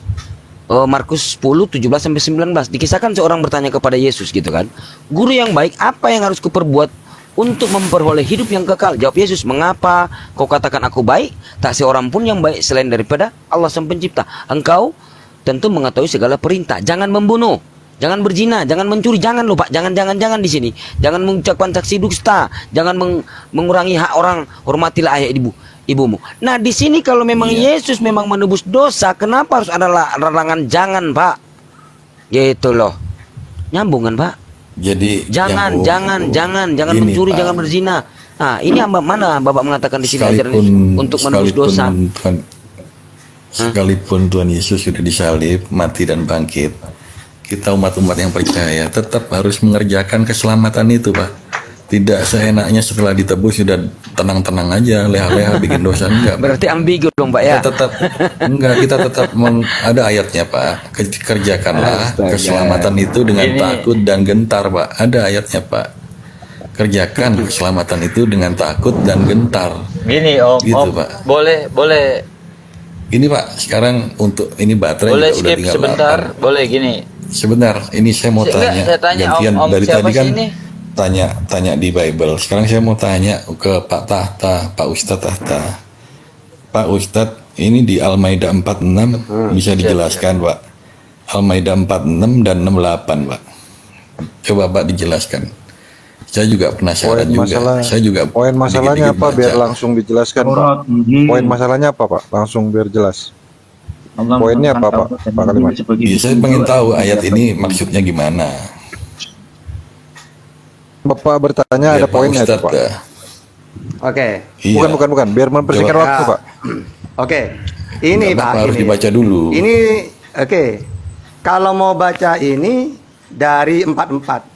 10:17-19, dikisahkan seorang bertanya kepada Yesus gitu kan, guru yang baik, apa yang harus kuperbuat untuk memperoleh hidup yang kekal? Jawab Yesus, mengapa kau katakan aku baik? Tak seorang pun yang baik selain daripada Allah sang pencipta. Engkau tentu mengetahui segala perintah. Jangan membunuh, jangan berzina, jangan mencuri, jangan lupa, jangan di sini. Jangan mengucapkan saksi dusta, jangan mengurangi hak orang, hormatilah ayah ibumu. Nah, di sini kalau memang Yesus memang menebus dosa, kenapa harus ada larangan jangan, Pak? Gitu loh. Nyambung kan, Pak? Jadi jangan mencuri, jangan berzina. Nah, ini mana Bapak mengatakan di sini ajaran untuk menebus dosa? Sekalipun Tuhan Yesus sudah disalib, mati dan bangkit, kita umat-umat yang percaya tetap harus mengerjakan keselamatan itu Pak. Tidak seenaknya setelah ditebus sudah tenang-tenang aja, leha-leha bikin dosa, enggak. Berarti ambigu dong Pak ya? Kita tetap ada ayatnya Pak. Kerjakanlah keselamatan itu dengan takut dan gentar Pak. Ada ayatnya Pak. Kerjakan keselamatan itu dengan takut dan gentar. Gini Om, gitu, Pak. Boleh. Ini Pak, sekarang untuk ini baterai boleh juga udah tinggal sebentar, 8. boleh gini. Sebentar, ini saya mau tanya. Saya tanya gantian Om dari tadi kan ini? tanya di Bible. Sekarang saya mau tanya ke Pak Ustadz Tahta. Pak Ustadz, ini di Al-Maidah 46 bisa dijelaskan Pak. Al-Maidah 46 dan 68 Pak. Coba Pak dijelaskan. Saya juga penasaran Poin masalahnya apa biar langsung dijelaskan Pak? Poin masalahnya apa Pak? Langsung biar jelas. Poinnya apa Pak? Pak Kalimat. Saya pengen tahu ayat ini maksudnya gimana. Bapak bertanya ada poinnya Pak. Oke. Bukan. Biar mempersingkat waktu Pak. Oke. Ini Pak. Harus dibaca dulu. Ini oke. Kalau mau baca ini dari 44.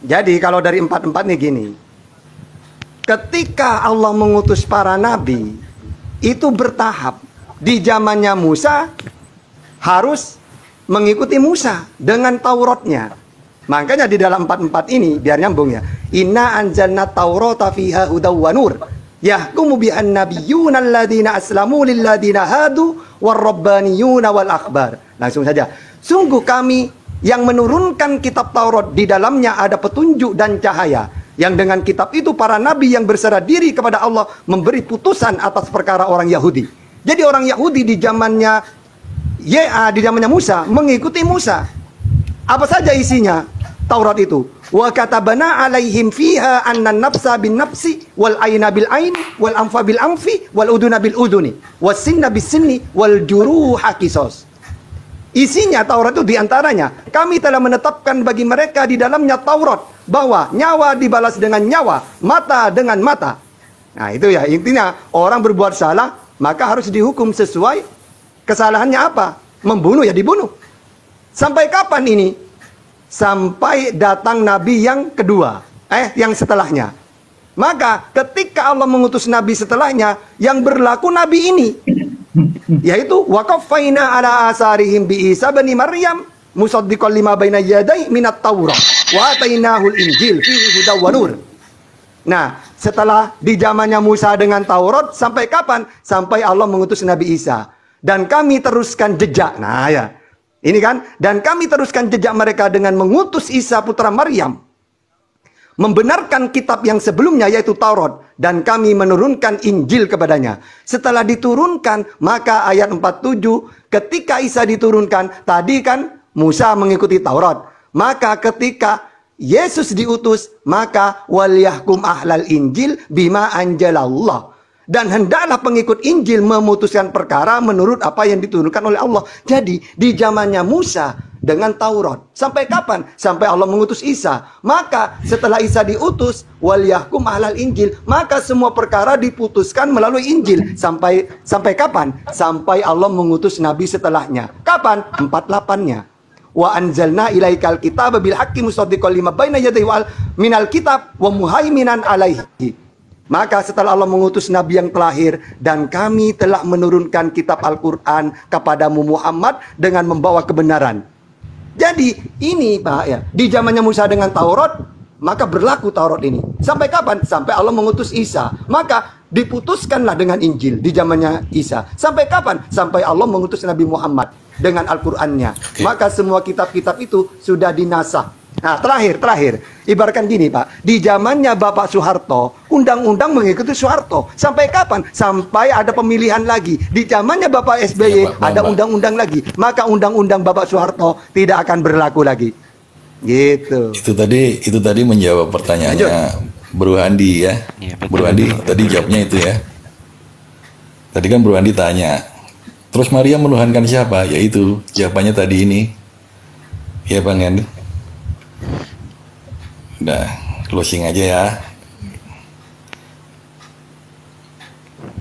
Jadi kalau dari 44 nih gini, ketika Allah mengutus para nabi itu bertahap. Di zamannya Musa harus mengikuti Musa dengan Tauratnya. Makanya di dalam 44 ini biar nyambung ya. Inna anzalna Taurata fiha hudaw wa nur. Yahkumu bihan nabiyyuna alladhina aslamu lilladhina hadu warrabbaniyuna wal akhbar. Langsung saja. Sungguh kami yang menurunkan kitab Taurat, di dalamnya ada petunjuk dan cahaya. Yang dengan kitab itu para nabi yang berserah diri kepada Allah memberi putusan atas perkara orang Yahudi. Jadi orang Yahudi di zamannya di zamannya Musa mengikuti Musa. Apa saja isinya Taurat itu? Wa katabana alaihim fiha anna nafsa bin nafsi wal aina bil ain wal anfa bil anfi wal uduna bil uduni was sinna bis sinni wal juruha qisas. Isinya Taurat itu diantaranya kami telah menetapkan bagi mereka di dalamnya Taurat bahwa nyawa dibalas dengan nyawa, mata dengan mata. Nah itu ya intinya, orang berbuat salah maka harus dihukum sesuai kesalahannya apa? Membunuh ya dibunuh. Sampai kapan ini? Sampai datang nabi yang kedua, yang setelahnya. Maka ketika Allah mengutus nabi setelahnya, yang berlaku nabi ini, yaitu waqaffaina ala asarihim bi Isa bani Maryam musaddiqan lima baina yadayhi minat Taurat wa atainahul injil fihi hudaw wa nur. Nah, setelah di zamannya Musa dengan Taurat, sampai kapan? Sampai Allah mengutus Nabi Isa. Dan kami teruskan jejak. Nah ya, ini kan. Dan kami teruskan jejak mereka dengan mengutus Isa putra Maryam. Membenarkan kitab yang sebelumnya yaitu Taurat. Dan kami menurunkan Injil kepadanya. Setelah diturunkan, maka ayat 47, ketika Isa diturunkan, tadi kan Musa mengikuti Taurat. Maka ketika Yesus diutus, maka waliyahkum ahlal Injil bima anjalallah. Dan hendaklah pengikut Injil memutuskan perkara menurut apa yang diturunkan oleh Allah. Jadi di zamannya Musa dengan Taurat. Sampai kapan? Sampai Allah mengutus Isa. Maka setelah Isa diutus, waliyahkum ahlal Injil, maka semua perkara diputuskan melalui Injil. Sampai kapan? Sampai Allah mengutus Nabi setelahnya. Kapan? 48-nya. Wa anzalna ilaikal kitaba bil haqqi musaddiqan lima baina yadayhi wal minal kitab wa muhaiminan alaihi. Maka setelah Allah mengutus nabi yang terakhir, dan kami telah menurunkan kitab Al-Qur'an kepadamu Muhammad dengan membawa kebenaran. Jadi ini Pak ya, di zamannya Musa dengan Taurat, maka berlaku Taurat ini. Sampai kapan? Sampai Allah mengutus Isa. Maka diputuskanlah dengan Injil di zamannya Isa. Sampai kapan? Sampai Allah mengutus Nabi Muhammad dengan Al-Qur'annya. Maka semua kitab-kitab itu sudah dinasah. Nah, terakhir. Ibaratkan gini, Pak. Di zamannya Bapak Soeharto, undang-undang mengikuti Soeharto. Sampai kapan? Sampai ada pemilihan lagi. Di zamannya Bapak SBY, ada undang-undang lagi. Maka undang-undang Bapak Soeharto tidak akan berlaku lagi. Gitu. Itu tadi menjawab pertanyaannya Bro Andi ya. Bro Andi tadi jawabnya itu ya. Tadi kan Bro Andi tanya, terus Maria menuhankan siapa? Yaitu jawabannya tadi ini. Ya Bang Andi. Udah closing aja ya.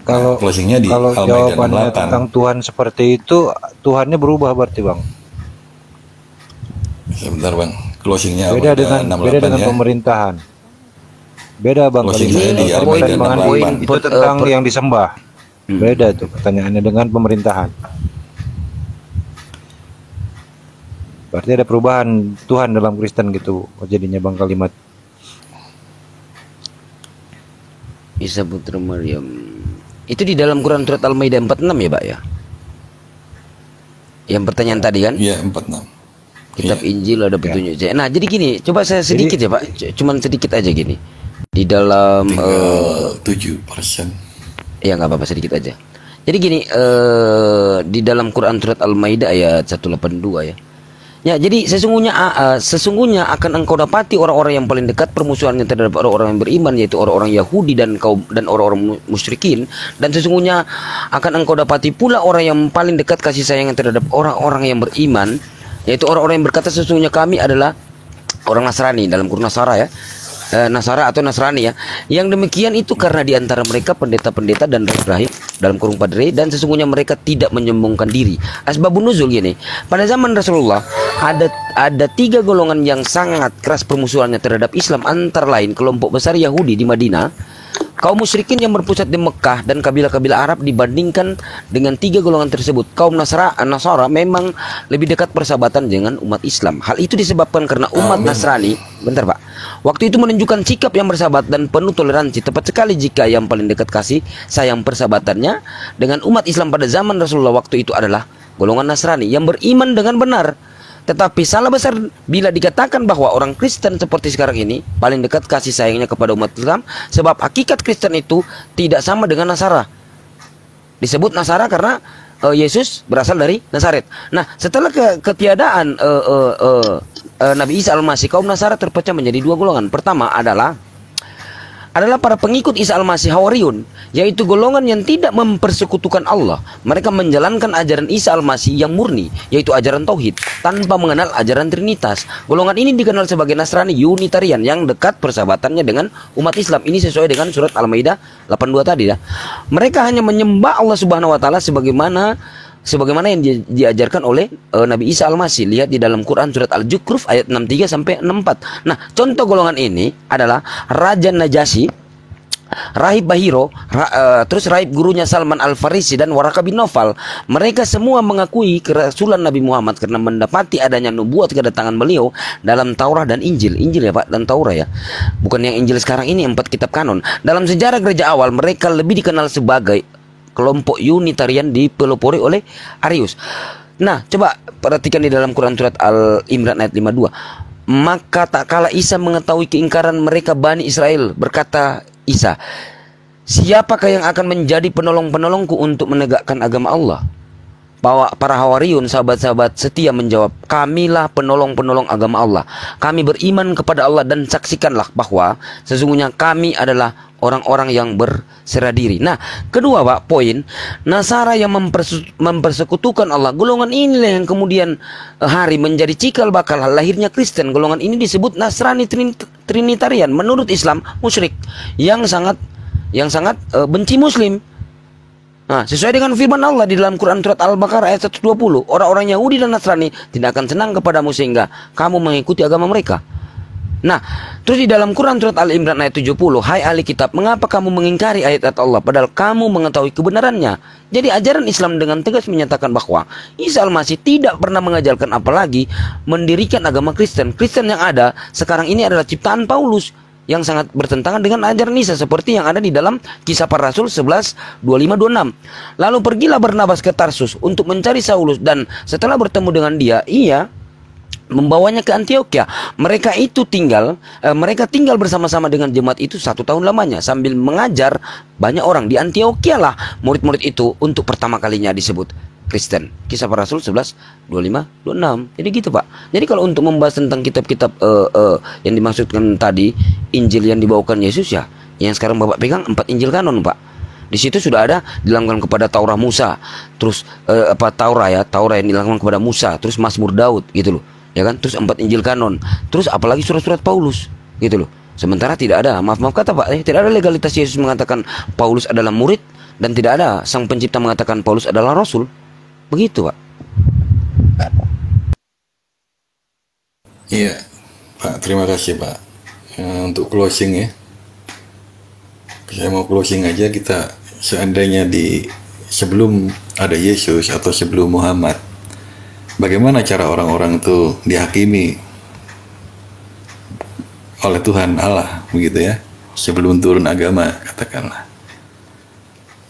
Kalau closingnya di kalau Al-Maidah jawabannya 68. tentang Tuhan seperti itu, Tuhannya berubah berarti Bang. Sebentar Bang, closingnya Beda Al-Maidah dengan 68 ya. pemerintahan. Beda Bang. Closing Kalau saya di Al-Maidah dengan 68. itu tentang yang disembah. Beda tuh pertanyaannya dengan pemerintahan. Berarti ada perubahan Tuhan dalam Kristen gitu jadinya Bang kalimat. Isa putra Maryam. Itu di dalam Quran surat Al-Maidah 46 ya, Pak ya? Yang pertanyaan tadi kan? Iya, 46. Kitab Injil ada petunjuk. Nah, jadi gini, coba saya sedikit ya, Pak. Cuman sedikit aja gini. Di dalam 7%. Ya nggak apa-apa, sedikit aja. Jadi gini, di dalam Quran surat Al-Maidah ayat 182 ya. Ya, jadi sesungguhnya akan engkau dapati orang-orang yang paling dekat permusuhannya terhadap orang-orang yang beriman, yaitu orang-orang Yahudi dan orang-orang musyrikin. Dan sesungguhnya akan engkau dapati pula orang yang paling dekat kasih sayang terhadap orang-orang yang beriman, yaitu orang-orang yang berkata sesungguhnya kami adalah orang Nasrani, dalam kurung Nasara ya. Nasara atau Nasrani ya. Yang demikian itu karena di antara mereka pendeta-pendeta dan rahib dalam kurung padre, dan sesungguhnya mereka tidak menyombongkan diri. Asbabun nuzul gini. Pada zaman Rasulullah ada 3 golongan yang sangat keras permusuhannya terhadap Islam, antara lain kelompok besar Yahudi di Madinah, kaum musyrikin yang berpusat di Mekah dan kabilah-kabilah Arab dibandingkan dengan 3 golongan tersebut, kaum Nasara memang lebih dekat persahabatan dengan umat Islam. Hal itu disebabkan karena umat Nasrani, bentar Pak, waktu itu menunjukkan sikap yang bersahabat dan penuh toleransi. Tepat sekali jika yang paling dekat kasih sayang persahabatannya dengan umat Islam pada zaman Rasulullah waktu itu adalah golongan Nasrani yang beriman dengan benar. Tetapi salah besar bila dikatakan bahwa orang Kristen seperti sekarang ini paling dekat kasih sayangnya kepada umat Islam, sebab hakikat Kristen itu tidak sama dengan Nasara. Disebut Nasara karena Yesus berasal dari Nazaret. Nah, setelah ketiadaan Nabi Isa Al-Masih, kaum Nasara terpecah menjadi 2 golongan. Pertama adalah para pengikut Isa Al-Masih, Hawariyun, yaitu golongan yang tidak mempersekutukan Allah. Mereka menjalankan ajaran Isa Al-Masih yang murni, yaitu ajaran Tauhid, tanpa mengenal ajaran Trinitas. Golongan ini dikenal sebagai Nasrani Unitarian yang dekat persahabatannya dengan umat Islam. Ini sesuai dengan surat Al-Maidah 82 tadi ya. Mereka hanya menyembah Allah Subhanahu wa taala sebagaimana yang diajarkan oleh Nabi Isa Al-Masih. Lihat di dalam Quran surat Al-Zukhruf ayat 63 sampai 64. Nah, contoh golongan ini adalah Raja Najasyi, Rahib Bahiro, terus rahib gurunya Salman Al-Farisi dan Waraka bin Nawfal. Mereka semua mengakui kerasulan Nabi Muhammad karena mendapati adanya nubuat kedatangan beliau dalam Taurat dan Injil. Injil ya Pak, dan Taurat ya. Bukan yang Injil sekarang ini 4 kitab kanon. Dalam sejarah gereja awal mereka lebih dikenal sebagai kelompok Unitarian dipelopori oleh Arius. Nah, coba perhatikan di dalam Quran surat Al-Imran ayat 52. Maka tak kala Isa mengetahui keingkaran mereka Bani Israel, berkata Isa, siapakah yang akan menjadi penolong-penolongku untuk menegakkan agama Allah? Para Hawariyun, sahabat-sahabat setia menjawab, kamilah penolong-penolong agama Allah. Kami beriman kepada Allah dan saksikanlah bahwa sesungguhnya kami adalah orang-orang yang berserah diri. Nah, kedua Pak, poin Nasara yang mempersekutukan Allah. Golongan inilah yang kemudian hari menjadi cikal bakal lahirnya Kristen. Golongan ini disebut Nasrani Trinitarian. Menurut Islam, musyrik yang sangat benci Muslim. Nah, sesuai dengan firman Allah di dalam Quran surat Al-Baqarah ayat 120, orang-orang Yahudi dan Nasrani tidak akan senang kepadamu sehingga kamu mengikuti agama mereka. Nah, terus di dalam Quran surat Al-Imran ayat 70, hai ahli kitab, mengapa kamu mengingkari ayat-ayat Allah padahal kamu mengetahui kebenarannya? Jadi ajaran Islam dengan tegas menyatakan bahwa Isa Al-Masih tidak pernah mengajarkan apalagi mendirikan agama Kristen. Kristen yang ada sekarang ini adalah ciptaan Paulus yang sangat bertentangan dengan ajaran Isa seperti yang ada di dalam Kisah Para Rasul 11:25-26. Lalu pergilah Barnabas ke Tarsus untuk mencari Saulus dan setelah bertemu dengan dia, ia membawanya ke Antioquia. Mereka tinggal bersama-sama dengan jemaat itu 1 tahun lamanya sambil mengajar banyak orang. Di Antioquia lah murid-murid itu untuk pertama kalinya disebut Kristen. Kisah Para Rasul 11:25-26. Jadi gitu Pak. Jadi kalau untuk membahas tentang kitab-kitab yang dimaksudkan tadi, Injil yang dibawakan Yesus ya, yang sekarang Bapak pegang 4 Injil kanon Pak. Di situ sudah ada dilanggar kepada Taurat Musa, terus Taurat yang dilanggar kepada Musa, terus Mazmur Daud gitu loh, ya kan? Terus 4 Injil kanon, terus apalagi surat-surat Paulus gitu loh. Sementara tidak ada, maaf kata Pak, tidak ada legalitas Yesus mengatakan Paulus adalah murid dan tidak ada Sang Pencipta mengatakan Paulus adalah Rasul. Begitu Pak. Iya Pak, terima kasih Pak. Untuk closing ya, saya mau closing aja. Kita seandainya sebelum ada Yesus atau sebelum Muhammad, bagaimana cara orang-orang itu dihakimi oleh Tuhan Allah begitu ya, sebelum turun agama katakanlah.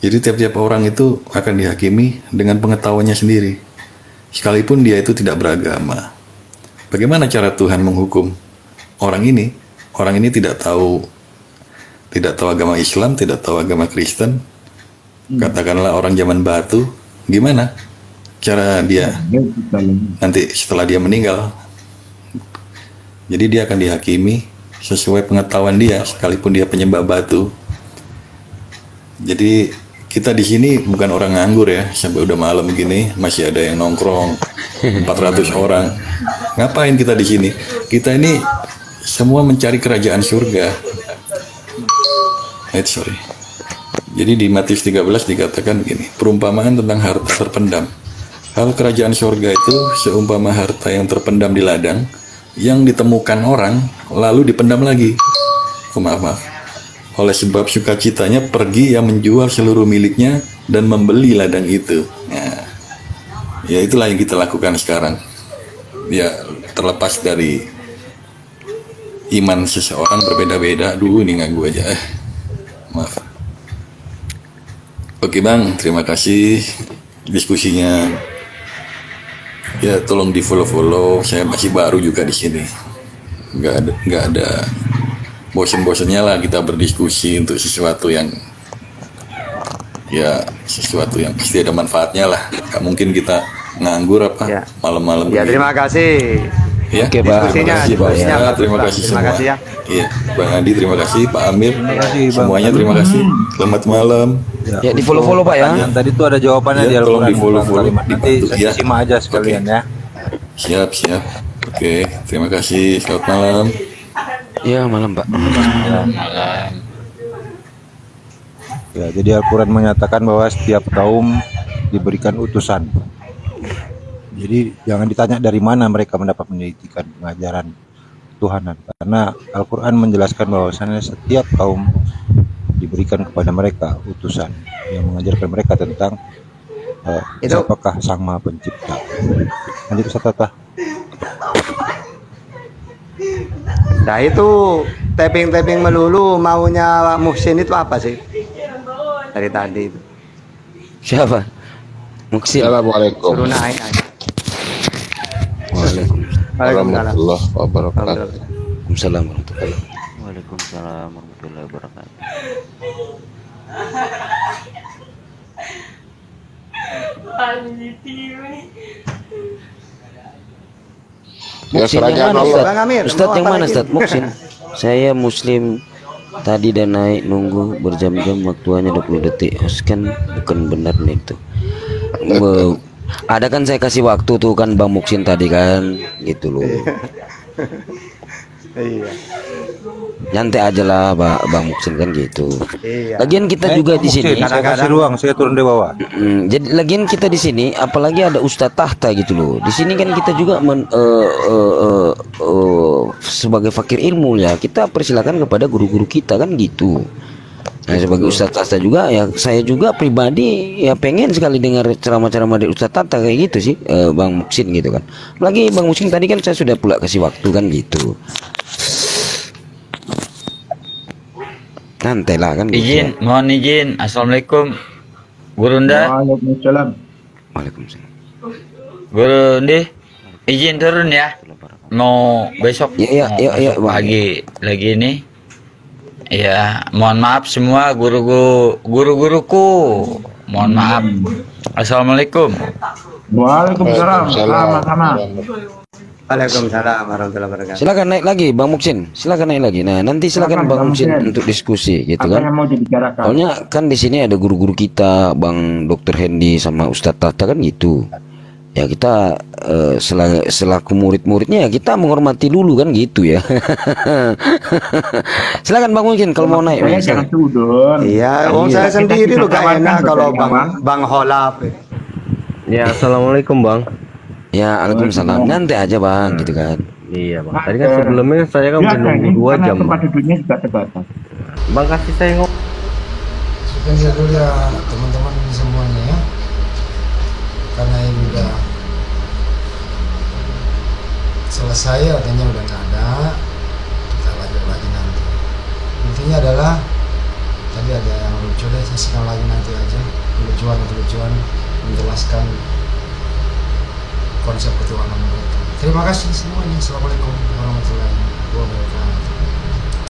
Jadi tiap-tiap orang itu akan dihakimi dengan pengetahuannya sendiri, sekalipun dia itu tidak beragama. Bagaimana cara Tuhan menghukum orang ini? Orang ini tidak tahu agama Islam, tidak tahu agama Kristen. Katakanlah orang zaman batu, gimana cara dia nanti setelah dia meninggal? Jadi dia akan dihakimi sesuai pengetahuan dia, sekalipun dia penyembah batu. Jadi kita di sini bukan orang nganggur ya, sampai udah malam begini masih ada yang nongkrong 400 orang. Ngapain kita di sini? Kita ini semua mencari kerajaan surga. Sorry. Jadi di Matius 13 dikatakan begini, perumpamaan tentang harta terpendam. Hal kerajaan surga itu seumpama harta yang terpendam di ladang, yang ditemukan orang lalu dipendam lagi. Maaf. Oleh sebab sukacitanya pergi yang menjual seluruh miliknya dan membeli ladang itu. Ya itulah yang kita lakukan sekarang. Ya terlepas dari iman seseorang berbeda-beda. Aduh ini ganggu aja. Maaf. Oke Bang, terima kasih diskusinya. Ya tolong di follow. Saya masih baru juga di sini. Nggak ada bosen-bosennya lah kita berdiskusi untuk sesuatu yang pasti ada manfaatnya lah. Gak mungkin kita nganggur apa malam-malam. Ya terima kasih. Ya, Oke, Bang. terima kasih Pak. Terima kasih semua. ya. Iya, Bang Andi terima kasih, Pak Amir, semuanya terima kasih. Selamat malam. Ya di follow Pak ya. Yang tadi tuh ada jawabannya di tolong Al-Quran. di follow. Nanti saya simak aja sekalian ya. Siap. Oke, terima kasih. Selamat malam. Ya malam Pak. Ya, jadi Al-Quran menyatakan bahwa setiap kaum diberikan utusan. Jadi jangan ditanya dari mana mereka mendapat pendidikan pengajaran Tuhanan, karena Al-Quran menjelaskan bahwasannya setiap kaum diberikan kepada mereka utusan yang mengajarkan mereka tentang siapakah Sang Maha Pencipta. Lanjut Ustaz Tata. Nah itu tapping melulu maunya Muhsin itu apa sih? Dari tadi itu. Siapa? Muksin. Assalamualaikum. Suruh naik aja. Warahmatullahi wabarakatuh. Waalaikumsalam warahmatullahi wabarakatuh. Waalaikumsalam warahmatullahi wabarakatuh. Muksin yang mana Ustaz? Ustaz yang mana Ustaz? Muksin. Saya Muslim tadi dan naik nunggu berjam-jam waktunya 20 detik. Kan bukan benar nih itu. Ada kan saya kasih waktu tuh kan Bang Muksin tadi kan gitu loh. Iya. Nyantai aja lah Bang Muksin kan gitu. Iya. Lagian kita juga di sini. Saya kasih ruang, saya turun di bawah. Jadi lagian kita di sini, apalagi ada Ustadz Tahta gitu loh. Di sini kan kita juga sebagai fakir ilmu ya, kita persilakan kepada guru-guru kita kan gitu. Nah, sebagai Ustadz Tahta juga ya, saya juga pribadi ya pengen sekali dengar ceramah-ceramah dari Ustadz Tahta kayak gitu sih, Bang Muksin gitu kan. Lagi Bang Muksin tadi kan saya sudah pula kasih waktu kan gitu. Nanti lah kan gitu. Mohon izin. Assalamualaikum Gurunda. Waalaikumsalam. Waalaikumsalam. Gurundi, izin turun ya. Mau besok pagi lagi nih. Ya, mohon maaf semua guru-guruku. Mohon maaf. Assalamualaikum. Waalaikumsalam. Sama-sama. Waalaikumsalam warahmatullahi wabarakatuh. Silakan naik lagi Bang Muksin, silakan naik lagi. Nah nanti silakan Bang Muksin untuk diskusi gitu kan. Apa yang mau dibicarakan? Soalnya kan di sini ada guru-guru kita, Bang Dr. Hendy sama Ustadz Tahta kan gitu. Ya kita selaku murid-muridnya ya kita menghormati dulu kan gitu ya. Silakan Bang Muksin kalau mau naik. Jangan sudon. Iya, saya sendiri loh gak enak kalau Bang Holaf. Ya assalamualaikum Bang. Ya, Waalaikumsalam. Nanti aja Bang, gitu kan. Iya Bang. Tadi kan sebelumnya saya kan udah nunggu 2 jam. Tempat duduknya juga terbatas. Bang kasih saya ngomong. Sekian dulu ya teman-teman semuanya ya. Karena ini udah selesai, artinya udah nggak ada. Kita lanjut lagi nanti. Intinya adalah tadi ada yang lucu deh, saya sekali lagi nanti aja lucuan menjelaskan konsep ketuhanan mereka. Terima kasih semuanya. Assalamualaikum warahmatullahi wabarakatuh.